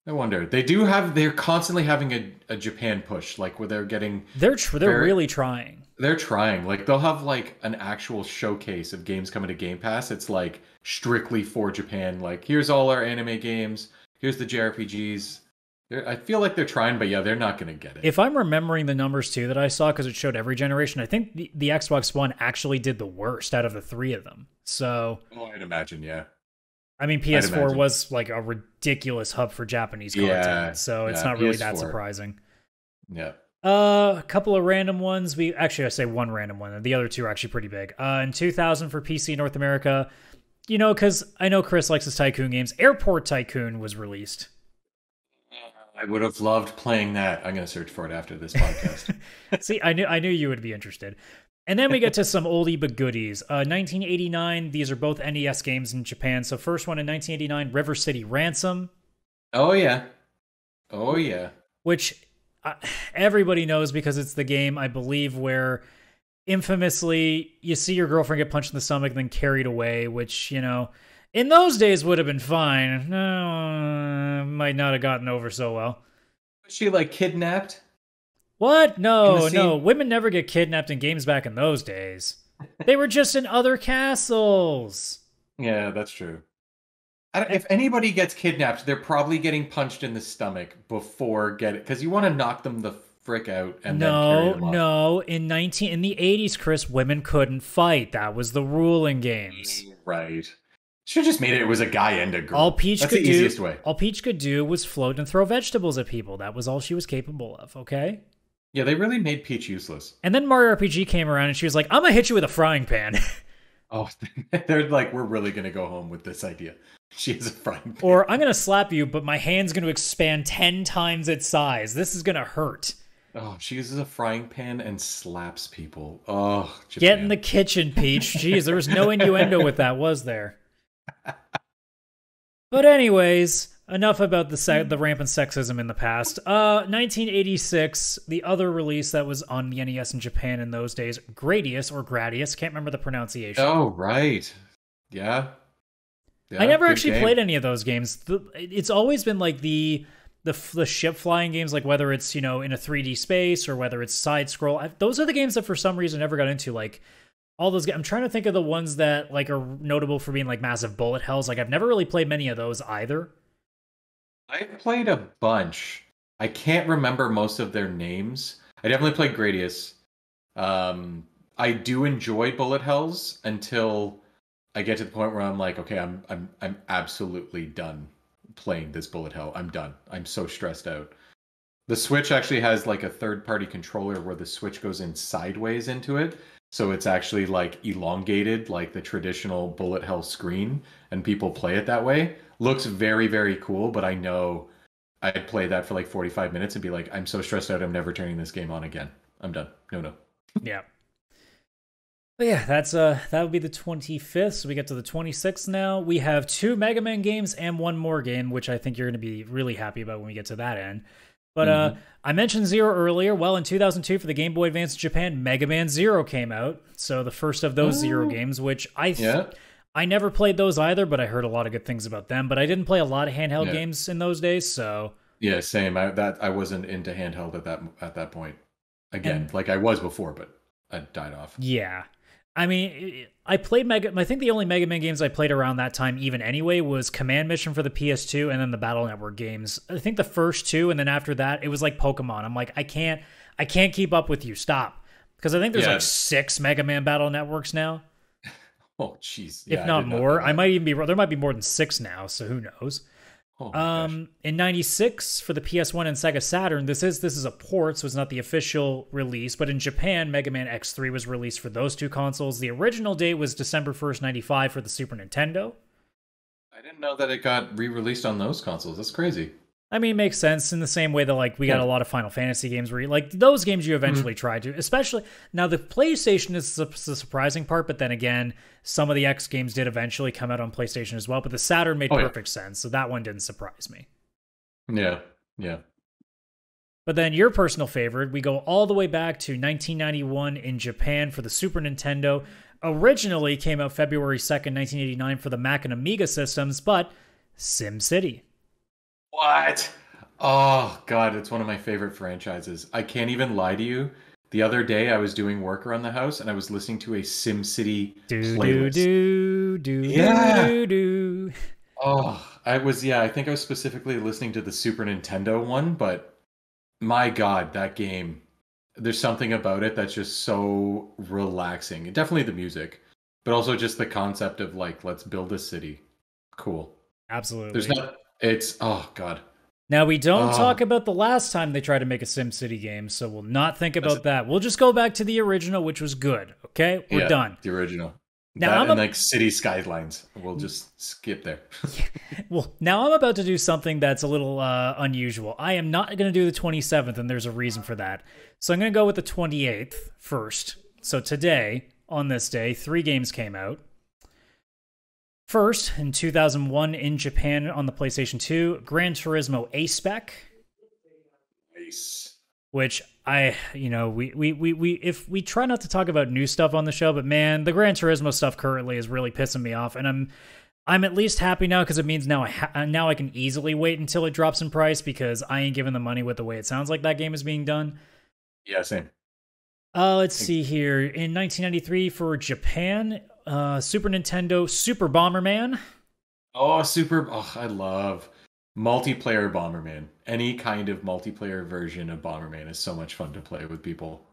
I wonder. They're constantly having a Japan push, like where they're getting... They're really trying. They're trying. Like, they'll have like an actual showcase of games coming to Game Pass. It's like strictly for Japan. Like, here's all our anime games. Here's the JRPGs. I feel like they're trying, but they're not going to get it. If I'm remembering the numbers too that I saw, because it showed every generation, I think the Xbox One actually did the worst out of the 3 of them. So, I'd imagine, yeah. I mean, PS4 was like a ridiculous hub for Japanese content, so it's not really PS4. That surprising. Yeah. A couple of random ones. I say one random one. The other 2 are actually pretty big. In 2000 for PC North America, you know, because I know Chris likes his Tycoon games, Airport Tycoon was released. I would have loved playing that. I'm going to search for it after this podcast. See, I knew you would be interested. And then we get to some oldie but goodies. 1989, these are both NES games in Japan. So first one in 1989, River City Ransom. Oh, yeah. Oh, yeah. Which everybody knows because it's the game, I believe, where infamously you see your girlfriend get punched in the stomach and then carried away, which, you know... in those days would have been fine. No, might not have gotten over so well. Was she like kidnapped? What? No. Women never get kidnapped in games back in those days. They were just in other castles. Yeah, that's true. If anybody gets kidnapped, they're probably getting punched in the stomach before because you want to knock them the frick out and then carry them off. No. In the 80s, Chris, women couldn't fight. That was the rule in games. Right. Should have just made it was a guy and a girl. That's the easiest way. All Peach could do was float and throw vegetables at people. That was all she was capable of, okay? Yeah, they really made Peach useless. And then Mario RPG came around and she was like, I'm going to hit you with a frying pan. Oh, they're like, we're really going to go home with this idea. She has a frying pan. Or I'm going to slap you, but my hand's going to expand 10 times its size. This is going to hurt. Oh, she uses a frying pan and slaps people. Oh, Japan. Get in the kitchen, Peach. Jeez, there was no innuendo with that, was there? But anyways, enough about the rampant sexism in the past. 1986, the other release that was on the NES in Japan in those days, Gradius or Gradius, can't remember the pronunciation. Oh, right. Yeah. Yeah, I never good actually game. played any of those games. It's always been like the ship flying games, like whether it's, in a 3D space or whether it's side scroll. Those are the games that for some reason I never got into. Like all those. I'm trying to think of the ones that like are notable for being like massive bullet hells. Like I've never really played many of those either. I played a bunch. I can't remember most of their names. I definitely played Gradius. I do enjoy bullet hells until I get to the point where I'm like, okay, I'm absolutely done playing this bullet hell. I'm done. I'm so stressed out. The Switch actually has like a third-party controller where the Switch goes in sideways into it. So it's actually like elongated like the traditional bullet hell screen, and people play it that way. Looks very, very cool, but I know I'd play that for like 45 minutes and be like, I'm so stressed out, I'm never turning this game on again. I'm done. No. Yeah. But yeah, that would be the 25th. So we get to the 26th now. We have 2 Mega Man games and 1 more game, which I think you're going to be really happy about when we get to that end. But I mentioned Zero earlier. Well, in 2002 for the Game Boy Advance in Japan, Mega Man Zero came out. So the first of those Zero games, which I never played those either, but I heard a lot of good things about them. But I didn't play a lot of handheld games in those days, so yeah, same. I wasn't into handheld at that point. Again, like I was before, but I died off. Yeah. I mean, I think the only Mega Man games I played around that time, even anyway, was Command Mission for the PS2 and then the Battle Network games. I think the first 2, and then after that, it was like Pokemon. I'm like, I can't keep up with you. Stop. Because I think there's like 6 Mega Man Battle Networks now. Oh, jeez. If not more. I might even be, there might be more than 6 now, so who knows. Oh gosh. In 96 for the PS1 and Sega Saturn, this is a port, so it's not the official release, but in Japan, Mega Man X3 was released for those 2 consoles. The original date was December 1st, 95 for the Super Nintendo. I didn't know that it got re-released on those consoles. That's crazy. I mean, it makes sense in the same way that like we got a lot of Final Fantasy games where like those games you eventually try to, especially now the PlayStation is the surprising part, but then again, some of the X games did eventually come out on PlayStation as well, but the Saturn made perfect sense, so that one didn't surprise me. Yeah. But then your personal favorite, we go all the way back to 1991 in Japan for the Super Nintendo. Originally came out February 2nd, 1989 for the Mac and Amiga systems, but SimCity. What? Oh, God, it's one of my favorite franchises. I can't even lie to you. The other day, I was doing work around the house, and I was listening to a SimCity playlist. Oh, I think I was specifically listening to the Super Nintendo one, but my God, that game, there's something about it that's just so relaxing. Definitely the music, but also just the concept of, like, let's build a city. Cool. Absolutely. Oh God. Now, we don't talk about the last time they tried to make a SimCity game, so we'll not think about that. We'll just go back to the original, which was good, okay? We're done. The original. Now like city skylines. We'll just skip there. Well, now I'm about to do something that's a little unusual. I am not going to do the 27th, and there's a reason for that. So I'm going to go with the 28th first. So today, on this day, 3 games came out. First, in 2001 in Japan on the PlayStation 2, Gran Turismo A-Spec. Nice. Which we try not to talk about new stuff on the show, but man, the Gran Turismo stuff currently is really pissing me off, and I'm at least happy now because it means now I can easily wait until it drops in price because I ain't giving the money with the way it sounds like that game is being done. Yeah, same. Let's see here. In 1993 for Japan, Super Nintendo, Super Bomberman. I love multiplayer Bomberman. Any kind of multiplayer version of Bomberman is so much fun to play with people.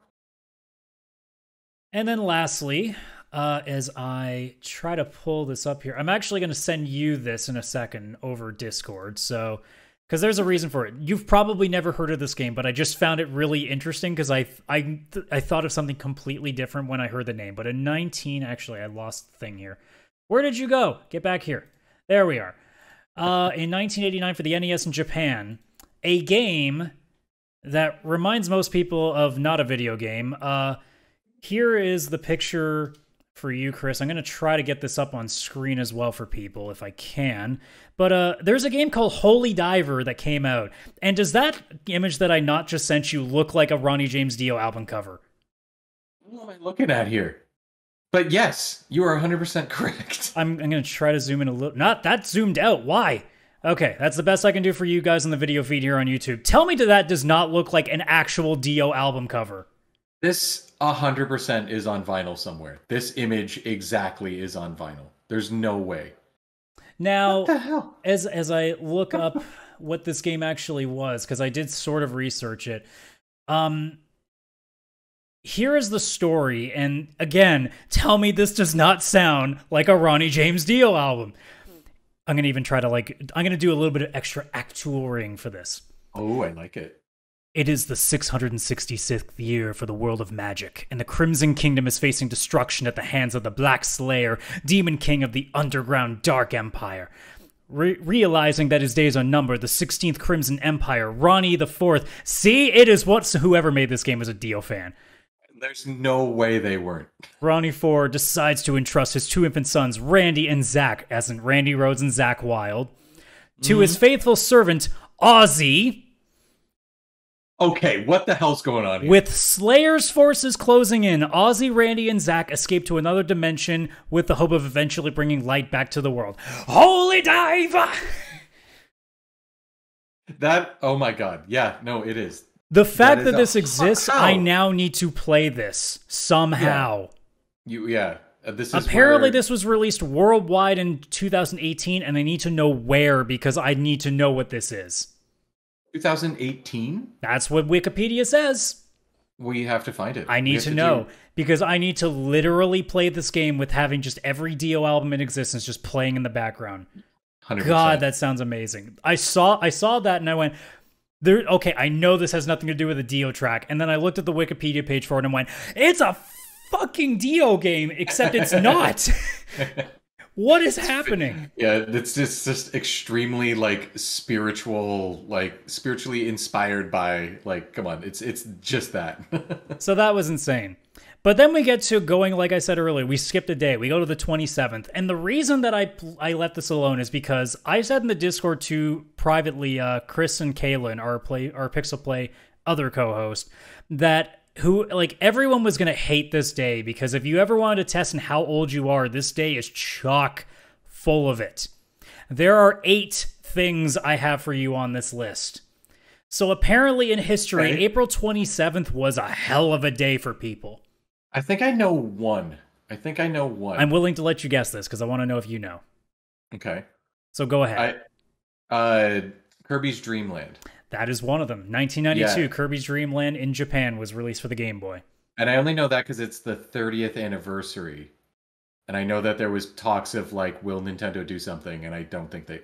And then lastly, as I try to pull this up here, I'm actually going to send you this in a second over Discord. So, because there's a reason for it. You've probably never heard of this game, but I just found it really interesting because I thought of something completely different when I heard the name. But actually, I lost the thing here. Where did you go? Get back here. There we are. In 1989 for the NES in Japan, a game that reminds most people of not a video game. Here is the picture for you, Chris. I'm going to try to get this up on screen as well for people if I can. But there's a game called Holy Diver that came out. And does that image that I not just sent you look like a Ronnie James Dio album cover? What am I looking at here? But yes, you are 100% correct. I'm going to try to zoom in a little. Not that zoomed out. Why? Okay, that's the best I can do for you guys on the video feed here on YouTube. Tell me that does not look like an actual Dio album cover. This 100% is on vinyl somewhere. This image exactly is on vinyl. There's no way. Now, what the hell? As I look up what this game actually was, because I did sort of research it, here is the story, and again, tell me this does not sound like a Ronnie James Dio album. I'm going to even try to, I'm going to do a little bit of extra actouring for this. Oh, I like it. It is the 666th year for the world of magic, and the Crimson Kingdom is facing destruction at the hands of the Black Slayer, Demon King of the Underground Dark Empire. Realizing that his days are numbered, the 16th Crimson Empire, Ronnie IV, see, it is what whoever made this game was a Dio fan. There's no way they weren't. Ronnie IV decides to entrust his two infant sons, Randy and Zach, as in Randy Rhoads and Zach Wilde, to his faithful servant, Ozzy. Okay, what the hell's going on here? With Slayer's forces closing in, Ozzy, Randy, and Zach escape to another dimension with the hope of eventually bringing light back to the world. Holy diver! Oh my god. Yeah, no, it is. The fact that this exists, I now need to play this somehow. This is apparently this was released worldwide in 2018, and I need to know where because I need to know what this is. 2018? That's what Wikipedia says. We have to find it. I need to know because I need to literally play this game with having just every Dio album in existence just playing in the background. 100%. God, that sounds amazing. I saw that and I went, okay, I know this has nothing to do with a Dio track. And then I looked at the Wikipedia page for it and went, it's a fucking Dio game, except it's not. What is happening? Yeah, it's just extremely spiritually inspired by come on, it's just that. So that was insane. But then we get to going, like I said earlier, we skipped a day. We go to the 27th. And the reason that I left this alone is because I said in the Discord to privately Chris and Kaylan, our Pixel Play other co-host, that everyone was going to hate this day because if you ever wanted to test on how old you are, this day is chock full of it. There are 8 things I have for you on this list. So apparently in history, right. April 27th was a hell of a day for people. I think I know one. I'm willing to let you guess this because I want to know if you know. Okay. So go ahead. Kirby's Dream Land. That is one of them. 1992, Kirby's Dream Land in Japan was released for the Game Boy. And I only know that because it's the 30th anniversary. And I know that there was talks of, will Nintendo do something? And I don't think they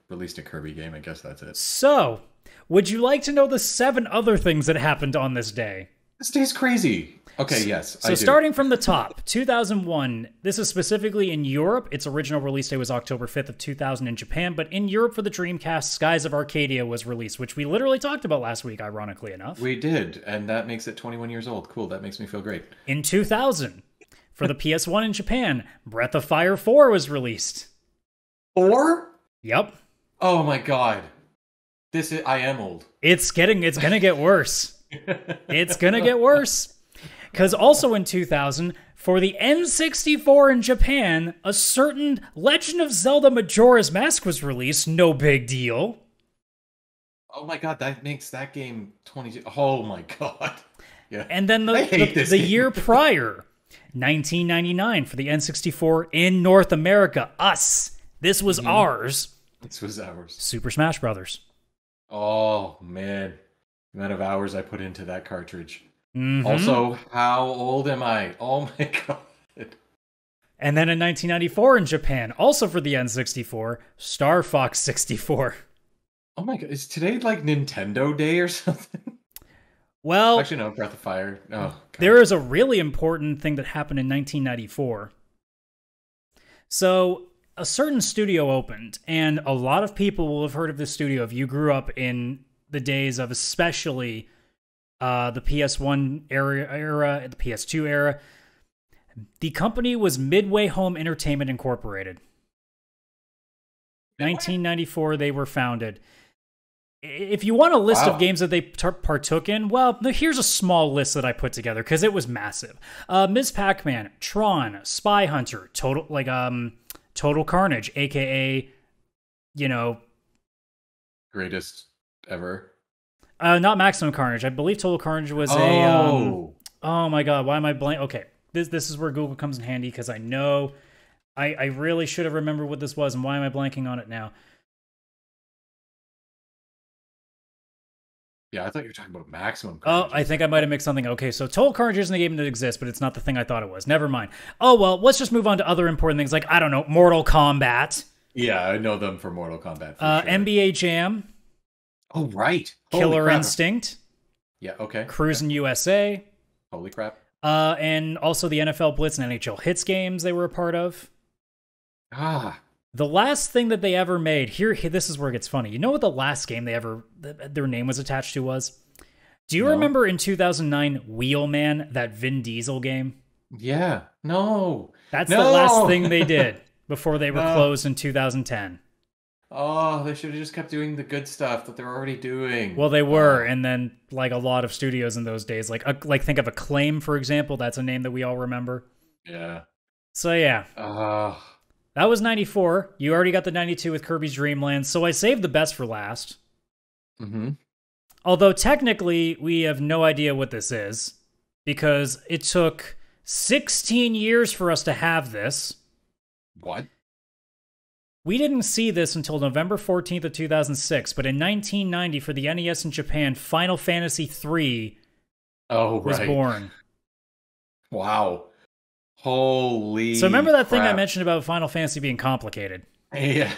released a Kirby game. I guess that's it. So, would you like to know the 7 other things that happened on this day? This day's crazy. Okay, yes. So starting from the top, 2001, this is specifically in Europe. Its original release date was October 5th of 2000 in Japan, but in Europe for the Dreamcast, Skies of Arcadia was released, which we literally talked about last week, ironically enough. We did, and that makes it 21 years old. Cool, that makes me feel great. In 2000, for the PS1 in Japan, Breath of Fire 4 was released. 4? Yep. Oh my god. I am old. It's gonna get worse. It's gonna get worse. Because also in 2000, for the N64 in Japan, a certain Legend of Zelda Majora's Mask was released. No big deal. Oh my god, that makes that game 22. Oh my god. Yeah. And then the year prior, 1999, for the N64 in North America, this was ours. This was ours. Super Smash Brothers. Oh man, the amount of hours I put into that cartridge. Mm-hmm. Also, how old am I? Oh my god. And then in 1994 in Japan, also for the N64, Star Fox 64. Oh my god, is today Nintendo Day or something? Well, actually no, Breath of Fire. Oh, god. There is a really important thing that happened in 1994. So, a certain studio opened, and a lot of people will have heard of this studio if you grew up in the days of especially the PS1 era, the PS2 era. The company was Midway Home Entertainment Incorporated. 1994, they were founded. if you want a list Wow. of games that they partook in, well, here's a small list that I put together because it was massive. Ms. Pac-Man, Tron, Spy Hunter, Total Carnage, aka, Greatest ever. not Maximum Carnage. I believe Total Carnage was oh my god, why am I blank? Okay, this is where Google comes in handy because I know I really should have remembered what this was, and why am I blanking on it now? Yeah, I thought you were talking about Maximum Oh, Carnage. I think I might have mixed something. Okay, so Total Carnage isn't a game that exists, but it's not the thing I thought it was. Never mind. Oh, well, let's just move on to other important things like, I don't know, Mortal Kombat. Yeah, I know them for Mortal Kombat. For sure. NBA Jam. Oh, right. Holy Killer crap. Instinct. Yeah, okay. Cruisin' USA. Holy crap. And also the NFL Blitz and NHL Hits games they were a part of. Ah. The last thing that they ever made, here this is where it gets funny. You know what the last game their name was attached to was? Do you remember in 2009 Wheelman, that Vin Diesel game? Yeah. No. That's the last thing they did before they were closed in 2010. Oh, they should have just kept doing the good stuff that they're already doing. Well, they were, and then like a lot of studios in those days, like think of Acclaim, for example. That's a name that we all remember. Yeah. So yeah. That was 94. You already got the 92 with Kirby's Dream Land, so I saved the best for last. Mm-hmm. Although technically, we have no idea what this is, because it took 16 years for us to have this. What? We didn't see this until November 14th of 2006, but in 1990 for the NES in Japan, Final Fantasy III was born. Wow. Holy So remember that thing I crap. mentioned about Final Fantasy being complicated? Yeah.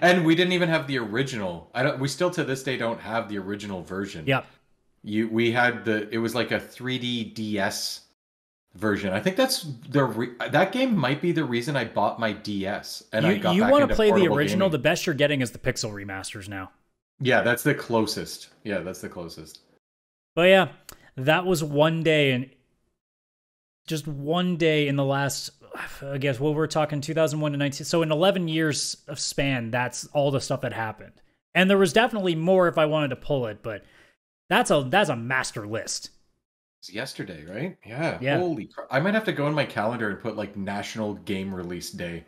And we didn't even have the original. We still to this day don't have the original version. Yep. We had it was like a 3D DS version. I think that's that game might be the reason I bought my DS and I got you back want into to play the portable original, gaming. the best you're getting is the pixel remasters now. Yeah, that's the closest. But yeah, that was one day, and just one day in the last, I guess, what we're talking 2001 to 19. So in 11 years of span, that's all the stuff that happened. And there was definitely more if I wanted to pull it, but that's a master list. It's yesterday, right? Yeah. Yeah. Holy crap. I might have to go in my calendar and put like National Game Release Day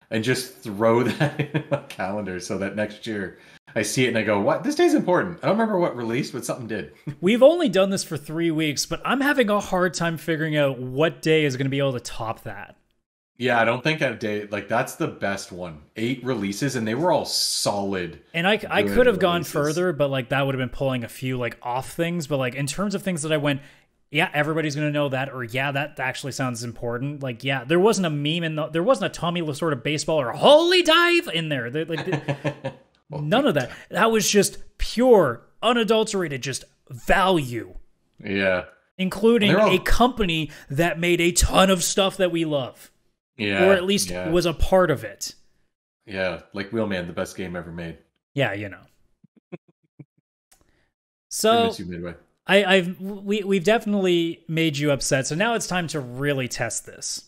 and just throw that in my calendar so that next year I see it and I go, what? This day's important. I don't remember what released, but something did. We've only done this for 3 weeks, but I'm having a hard time figuring out what day is going to be able to top that. Yeah, I don't think a day, like that's the best one. 8 releases and they were all solid. And I could have gone further, but like that would have been pulling a few like off things. But like in terms of things that I went, yeah, everybody's going to know that, or yeah, that actually sounds important. Like, yeah, there wasn't a meme there wasn't a Tommy Lasorda baseball or holy dive in there. None of that. That was just pure, unadulterated, just value. Yeah. Including a company that made a ton of stuff that we love. Yeah. Or at least was a part of it. Yeah, like Wheelman, the best game ever made. Yeah, you know. So miss you midway. we've definitely made you upset. So now it's time to really test this.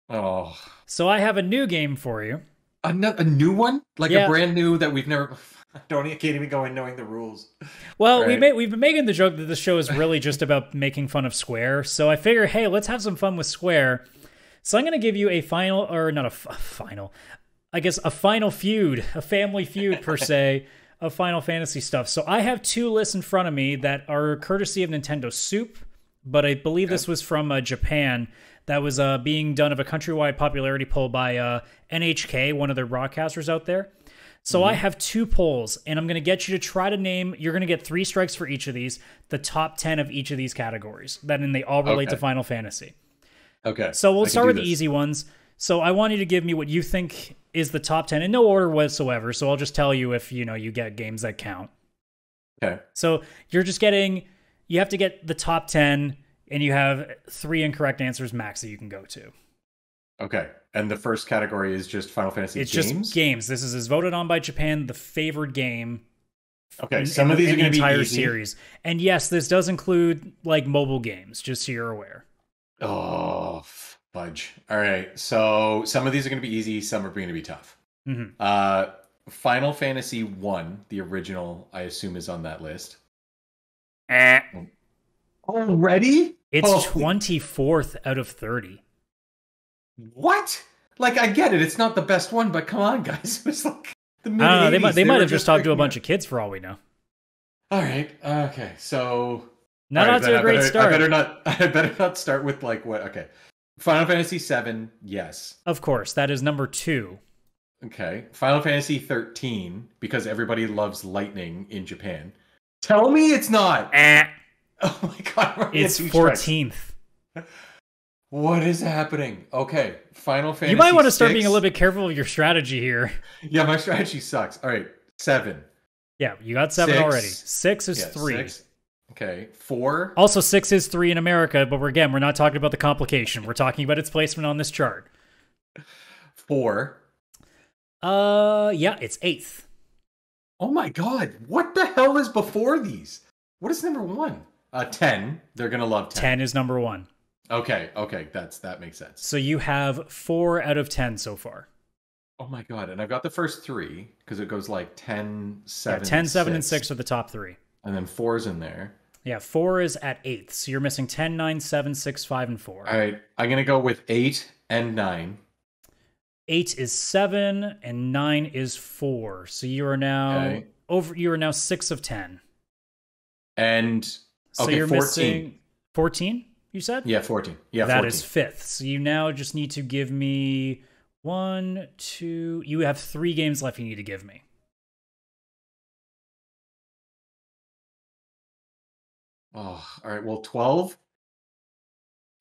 Oh. So I have a new game for you. A new one? Like a brand new that we've never... can't even go in knowing the rules. Well, right. We've been making the joke that this show is really just about making fun of Square. So I figure, hey, let's have some fun with Square. So I'm going to give you a final, or not a final, I guess a final feud, a family feud per se, of Final Fantasy stuff. So I have 2 lists in front of me that are courtesy of Nintendo Soup, but I believe this was from Japan. That was being done of a countrywide popularity poll by NHK, one of their broadcasters out there. So I have 2 polls, and I'm going to get you to try to name, you're going to get 3 strikes for each of these, the top 10 of each of these categories. And they all relate to Final Fantasy. Okay. So we'll start with the easy ones. So I want you to give me what you think is the top 10 in no order whatsoever. So I'll just tell you if, you get games that count. Okay. So you have to get the top 10, and you have 3 incorrect answers max that you can go to. Okay. And the first category is just Final Fantasy games? It's just games. This is voted on by Japan, the favored game. Okay, some of these are going to be entire easy. Series. And yes, this does include like mobile games, just so you're aware. Oh, fudge. All right. So some of these are going to be easy. Some are going to be tough. Mm-hmm. Final Fantasy 1, the original, I assume is on that list. Already? It's 24th out of 30. What? Like, I get it. It's not the best one, but come on, guys. It's like the mid I don't know, they might have just talked to a freaking bunch of kids for all we know. All right. Okay. So Not to a great start. I better not start with like what? Okay. Final Fantasy 7, yes. Of course, that is number 2. Okay. Final Fantasy 13, because everybody loves lightning in Japan. Tell me it's not. Oh my god. It's 14th. What is happening? Okay. Final Fantasy You might want to 6. start being a little bit careful of your strategy here. Yeah, my strategy sucks. All right. 7. Yeah, you got 7 6. already. 6 is 3. 6. Okay. 4. Also, 6 is 3 in America, but we're not talking about the complication. We're talking about its placement on this chart. 4. Yeah, it's 8th. Oh my god. What the hell is before these? What is number 1? 10. They're going to love 10. 10 is number 1. Okay. That makes sense. So you have 4 out of 10 so far. Oh my god. And I've got the first 3, because it goes like 10, 7, 10, 7, and 6 6 are the top 3. And then 4's in there. Yeah, 4 is at 8th. So you're missing 10, 9, 7, 6, 5, and 4. All right. I'm going to go with 8 and 9. 8 is 7, and 9 is 4. So you are now You are now 6 of 10. And so you're 14. Missing 14. You said? Yeah, 14. Yeah, that 14. is 5th. So you now just need to give me 1, 2. You have 3 games left. You need to give me. Oh, all right. Well, 12.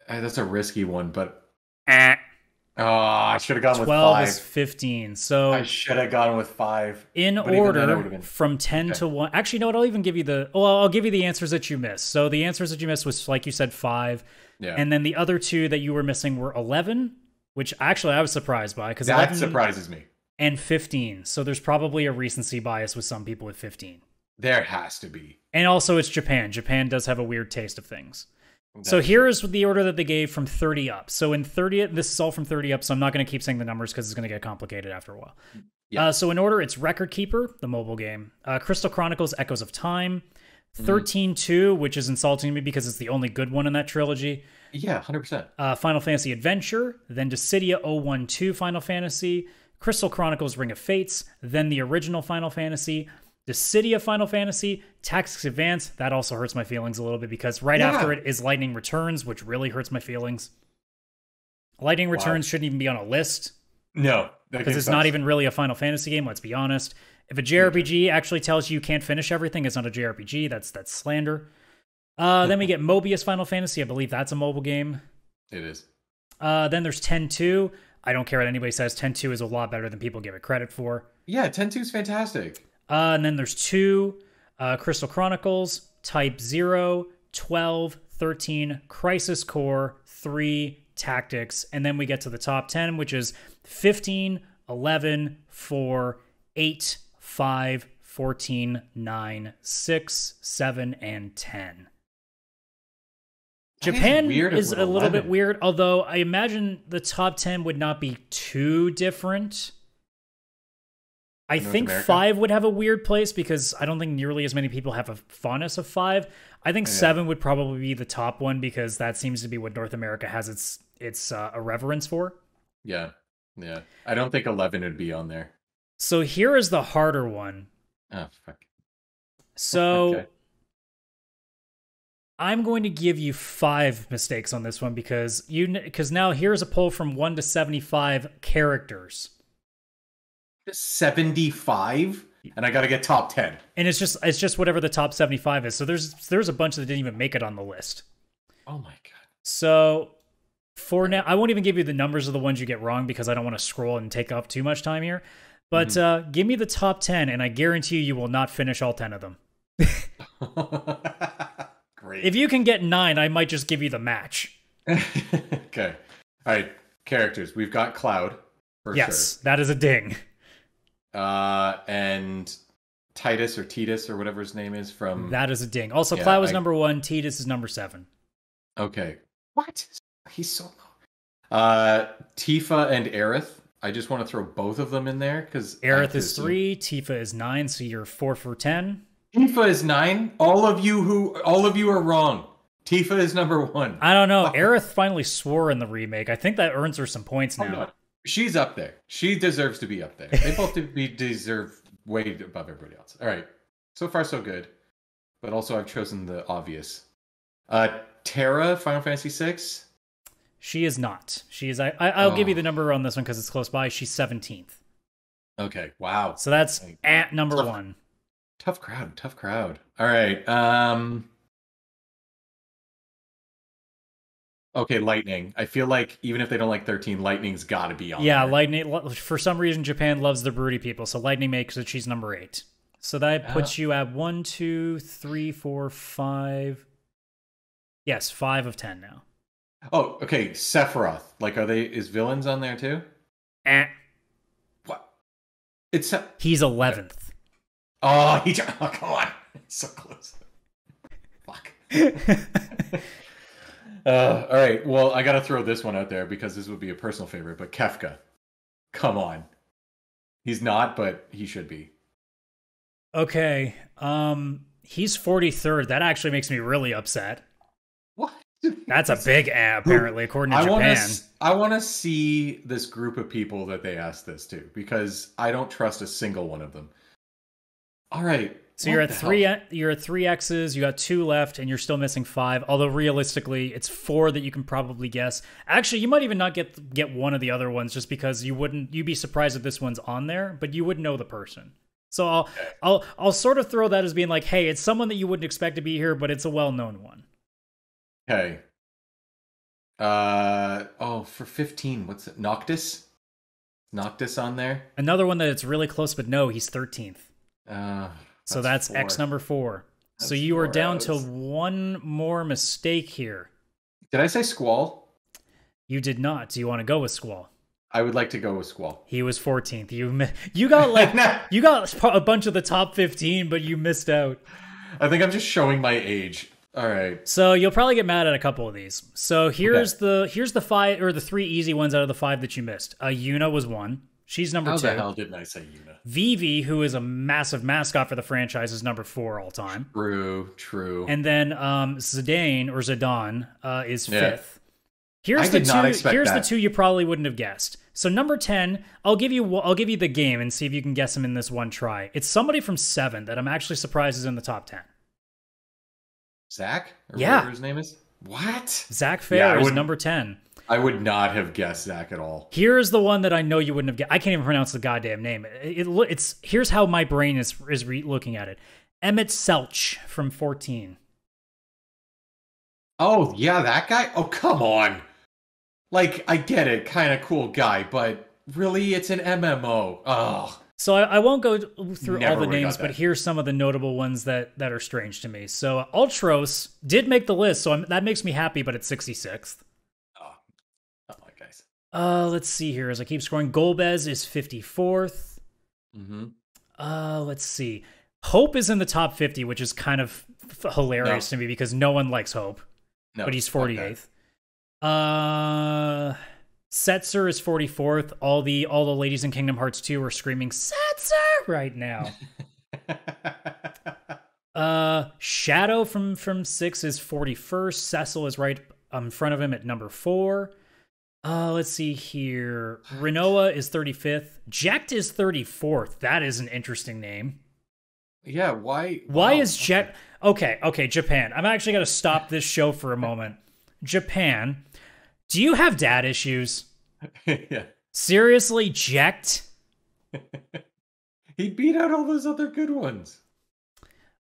That's a risky one, but I should have gone with 5. 12 is 15. So I should have gone with 5. In order from 10 to 1. Actually, no, I'll even give you I'll give you the answers that you missed. So the answers that you missed was, like you said, 5. Yeah. And then the other 2 that you were missing were 11, which actually I was surprised by. That surprises me. And 15. So there's probably a recency bias with some people with 15. There has to be. And also it's Japan. Japan does have a weird taste of things. So here is the order that they gave from 30 up. So in 30, this is all from 30 up, so I'm not going to keep saying the numbers because it's going to get complicated after a while. Yeah. So in order, it's Record Keeper, the mobile game, Crystal Chronicles Echoes of Time, 13-2, which is insulting me because it's the only good one in that trilogy. Yeah, 100%. Final Fantasy Adventure, then Dissidia 012 Final Fantasy, Crystal Chronicles Ring of Fates, then the original Final Fantasy, Dissidia Final Fantasy, Tactics Advance. That also hurts my feelings a little bit because after it is Lightning Returns, which really hurts my feelings. Lightning Returns shouldn't even be on a list. No. Because it's not even really a Final Fantasy game, let's be honest. If a JRPG actually tells you can't finish everything, it's not a JRPG. That's slander. Then we get Mobius Final Fantasy. I believe that's a mobile game. It is. Then there's 10-2. I don't care what anybody says. 10-2 is a lot better than people give it credit for. Yeah, 10-2 is fantastic. And then there's 2, Crystal Chronicles, Type 0, 12, 13, Crisis Core, 3, Tactics, and then we get to the top 10, which is 15, 11, 4, 8, 5, 14, 9, 6, 7, and 10. Japan is a little bit weird, although I imagine the top 10 would not be too different. I think 5 would have a weird place because I don't think nearly as many people have a fondness of 5. I think 7 would probably be the top one because that seems to be what North America has its irreverence for. Yeah. I don't think 11 would be on there. So here is the harder one. Oh, fuck. So I'm going to give you 5 mistakes on this one because now here's a poll from 1 to 75 characters. 75, and I got to get top 10. And it's just whatever the top 75 is. So there's a bunch that didn't even make it on the list. Oh my god. So for now, I won't even give you the numbers of the ones you get wrong because I don't want to scroll and take up too much time here. But give me the top 10, and I guarantee you will not finish all 10 of them. Great. If you can get 9, I might just give you the match. Okay. All right. Characters. We've got Cloud. Yes, that is a ding. And Titus or whatever his name is from... That is a ding. Also, Cloud was number 1. Titus is number 7. Okay. What? He's so low. Tifa and Aerith I just want to throw both of them in there because Aerith is 3, Tifa is 9, so you're 4 for 10. Tifa is 9. All of you are wrong. Tifa is number 1. I don't know. Aerith finally swore in the remake. I think that earns her some points now. No. She's up there. She deserves to be up there. They both deserve way above everybody else. All right. So far, so good. But also, I've chosen the obvious. Terra, Final Fantasy VI. She is not. She is. I'll give you the number on this one because it's close by. She's 17th. Okay. Wow. So that's at number 1. Tough crowd. All right. Okay, Lightning. I feel like even if they don't like 13, Lightning's got to be on. Yeah, there. Lightning. For some reason, Japan loves the broody people, so Lightning makes it. She's number 8. So that puts you at 1, 2, 3, 4, 5. Yes, 5 of 10 now. Oh, okay. Sephiroth. Like, is villains on there too? What? He's 11th. Oh, come on. It's so close. Fuck. All right. Well, I got to throw this one out there because this would be a personal favorite, but Kefka. Come on. He's not, but he should be. Okay. He's 43rd. That actually makes me really upset. What? That's a big apparently, according to Japan. I want to see this group of people that they asked this to because I don't trust a single one of them. All right. So you're at 3. You're at 3 X's. You got 2 left, and you're still missing 5. Although realistically, it's 4 that you can probably guess. Actually, you might even not get one of the other ones just because you'd be surprised if this one's on there, but you wouldn't know the person. So I'll sort of throw that as being like, hey, it's someone that you wouldn't expect to be here, but it's a well-known one. Okay. For 15, what's it? Noctis? Noctis on there? Another one that it's really close, but no, he's 13th. So that's 4. X number 4. So you are down to one more mistake here. Did I say Squall? You did not. Do you want to go with Squall? I would like to go with Squall. He was 14th. You got you got a bunch of the top 15, but you missed out. I think I'm just showing my age. All right. So you'll probably get mad at a couple of these. So here's the 5 or the 3 easy ones out of the 5 that you missed. Yuna was 1. She's number 2. How the hell didn't I say Yuna? Vivi, who is a massive mascot for the franchise, is number 4 all time. True. And then Zidane or Zidane is 5th. Here's the 2 you probably wouldn't have guessed. So number 10, I'll give you the game and see if you can guess him in this one try. It's somebody from 7 that I'm actually surprised is in the top 10. Zach? Or yeah. whatever his name is? What? Zach Fair is number 10. I would not have guessed Zach at all. Here's the one that I know you wouldn't have guessed. I can't even pronounce the goddamn name. Here's how my brain is looking at it. Emmett Selch from 14. Oh, yeah, that guy? Oh, come on. Like, I get it. Kind of cool guy, but really, it's an MMO. Oh. So I won't go through all the names, but here's some of the notable ones that are strange to me. So Ultros did make the list, so that makes me happy, but it's 66th. Let's see here as I keep scrolling. Golbez is 54th. Mm-hmm. Let's see. Hope is in the top 50, which is kind of hilarious to me because no one likes Hope. No, but he's 48th. Okay. Setzer is 44th. All the ladies in Kingdom Hearts 2 are screaming Setzer right now. Shadow from 6 is 41st. Cecil is right in front of him at number 4. Let's see here. Renoa is 35th. Jekt is 34th. That is an interesting name. Yeah, why? Why is Jekt... Okay, Japan. I'm actually going to stop this show for a moment. Japan, do you have dad issues? Yeah. Seriously, Jekt? He beat out all those other good ones.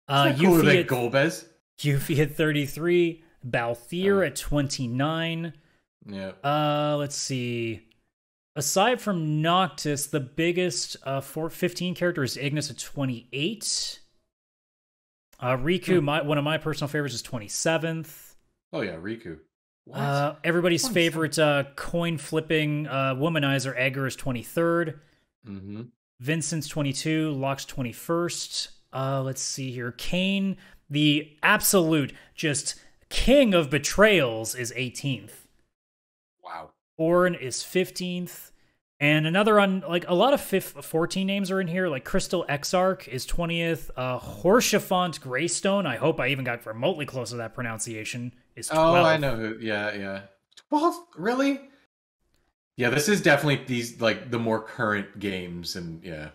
Yuffie at Golbez. Yuffie at 33. Balthier at 29. Yeah. Let's see. Aside from Noctis, the biggest 15 character is Ignis at 28. Riku, one of my personal favorites, is 27th. Oh yeah, Riku. Everybody's favorite coin flipping womanizer Edgar is 23rd. Mm-hmm. Vincent's 22. Locke's 21st. Let's see here. Kane, the absolute just king of betrayals, is 18th. Wow. Ornn is 15th. And another on, like, a lot of 14 names are in here. Like Crystal Exarch is 20th. Horshafont Greystone, I hope I even got remotely close to that pronunciation, is 12th. Oh, I know who. Yeah. 12th? Really? Yeah, this is definitely these, like, the more current games, and yeah.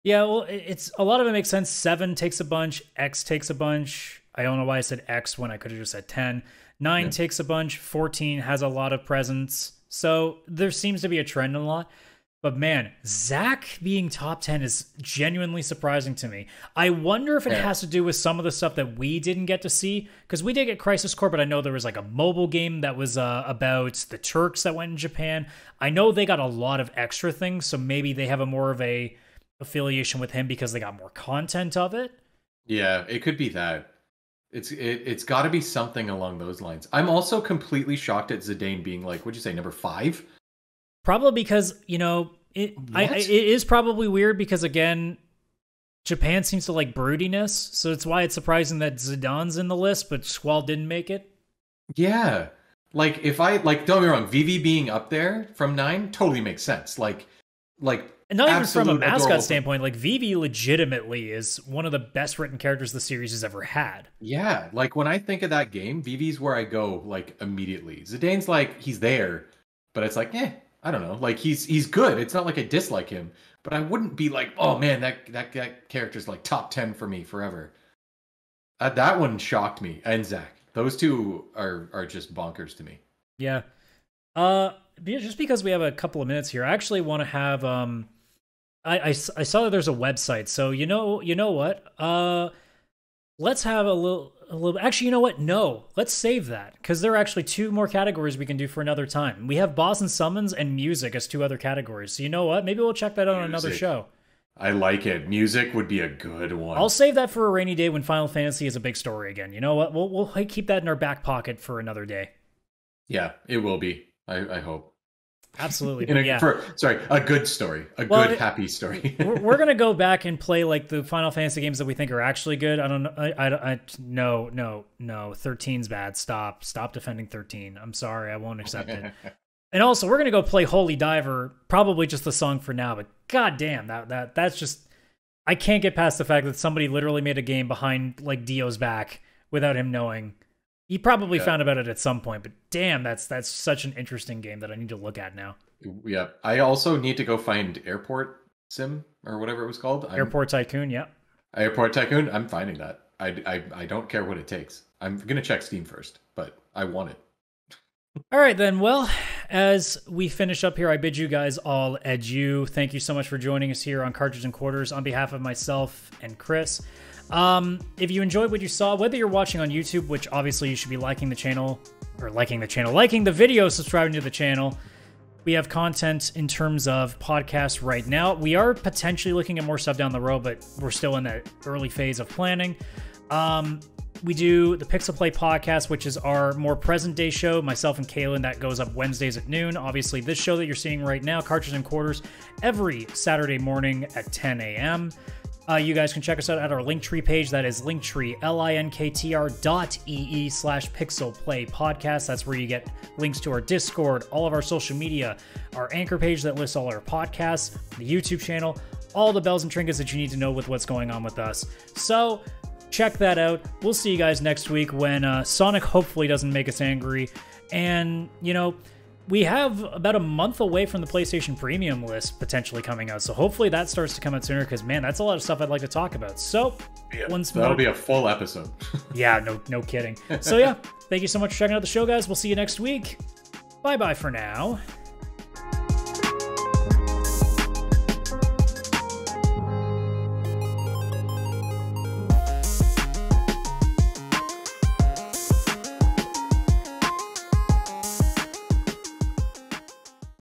Yeah, well, it's a lot of it makes sense. 7 takes a bunch. X takes a bunch. I don't know why I said X when I could have just said 10. 9 takes a bunch. 14 has a lot of presence. So there seems to be a trend in a lot. But man, Zach being top 10 is genuinely surprising to me. I wonder if it has to do with some of the stuff that we didn't get to see. Because we did get Crisis Core, but I know there was like a mobile game that was about the Turks that went in Japan. I know they got a lot of extra things, so maybe they have a more of a affiliation with him because they got more content of it. Yeah, it could be that. It's got to be something along those lines. I'm also completely shocked at Zidane being like, what'd you say, number 5? Probably because, it is probably weird because, again, Japan seems to like broodiness, so it's why it's surprising that Zidane's in the list, but Squall didn't make it. Yeah. Like, if don't get me wrong, Vivi being up there from 9 totally makes sense. Like, and not even from a mascot standpoint, like Vivi legitimately is one of the best written characters the series has ever had. Yeah, like when I think of that game, Vivi's where I go like immediately. Zidane's like he's there, but it's like, I don't know. Like he's good. It's not like I dislike him, but I wouldn't be like, oh man, that character's like top 10 for me forever. That one shocked me. And Zach, those two are just bonkers to me. Yeah. Just because we have a couple of minutes here, I actually want to have I saw that there's a website, so you know what? Let's have a little. Actually, you know what? No, let's save that because there are actually 2 more categories we can do for another time. We have boss and summons and music as 2 other categories. So you know what? Maybe we'll check that out on another show. I like it. Music would be a good one. I'll save that for a rainy day when Final Fantasy is a big story again. You know what? We'll keep that in our back pocket for another day. Yeah, it will be. I hope. Absolutely. A good story. Good, happy story. we're going to go back and play like the Final Fantasy games that we think are actually good. I don't know. No. 13's bad. Stop defending 13. I'm sorry. I won't accept it. And also, we're going to go play Holy Diver, probably just the song for now, but goddamn, that's just, I can't get past the fact that somebody literally made a game behind like Dio's back without him knowing. He probably found about it at some point, but damn, that's such an interesting game that I need to look at now. Yeah, I also need to go find Airport Sim or whatever it was called. Airport Tycoon, yeah. Airport Tycoon, I'm finding that. I don't care what it takes. I'm going to check Steam first, but I want it. All right, then. Well, as we finish up here, I bid you guys all adieu. Thank you so much for joining us here on Cartridge and Quarters on behalf of myself and Chris. If you enjoyed what you saw, whether you're watching on YouTube, which obviously you should be liking the video, subscribing to the channel. We have content in terms of podcasts right now. We are potentially looking at more stuff down the road, but we're still in that early phase of planning. We do the Pixel Play podcast, which is our more present day show. Myself and Kaylan, that goes up Wednesdays at noon. Obviously, this show that you're seeing right now, Cartridge and Quarters, every Saturday morning at 10 a.m. You guys can check us out at our Linktree page. That is Linktree, linktr.ee/pixelplaypodcast. That's where you get links to our Discord, all of our social media, our Anchor page that lists all our podcasts, the YouTube channel, all the bells and trinkets that you need to know with what's going on with us. So check that out. We'll see you guys next week when Sonic hopefully doesn't make us angry. And, we have about a month away from the PlayStation Premium list potentially coming out. So hopefully that starts to come out sooner because, man, that's a lot of stuff I'd like to talk about. So that'll be a full episode. Yeah, no kidding. So yeah, thank you so much for checking out the show, guys. We'll see you next week. Bye-bye for now.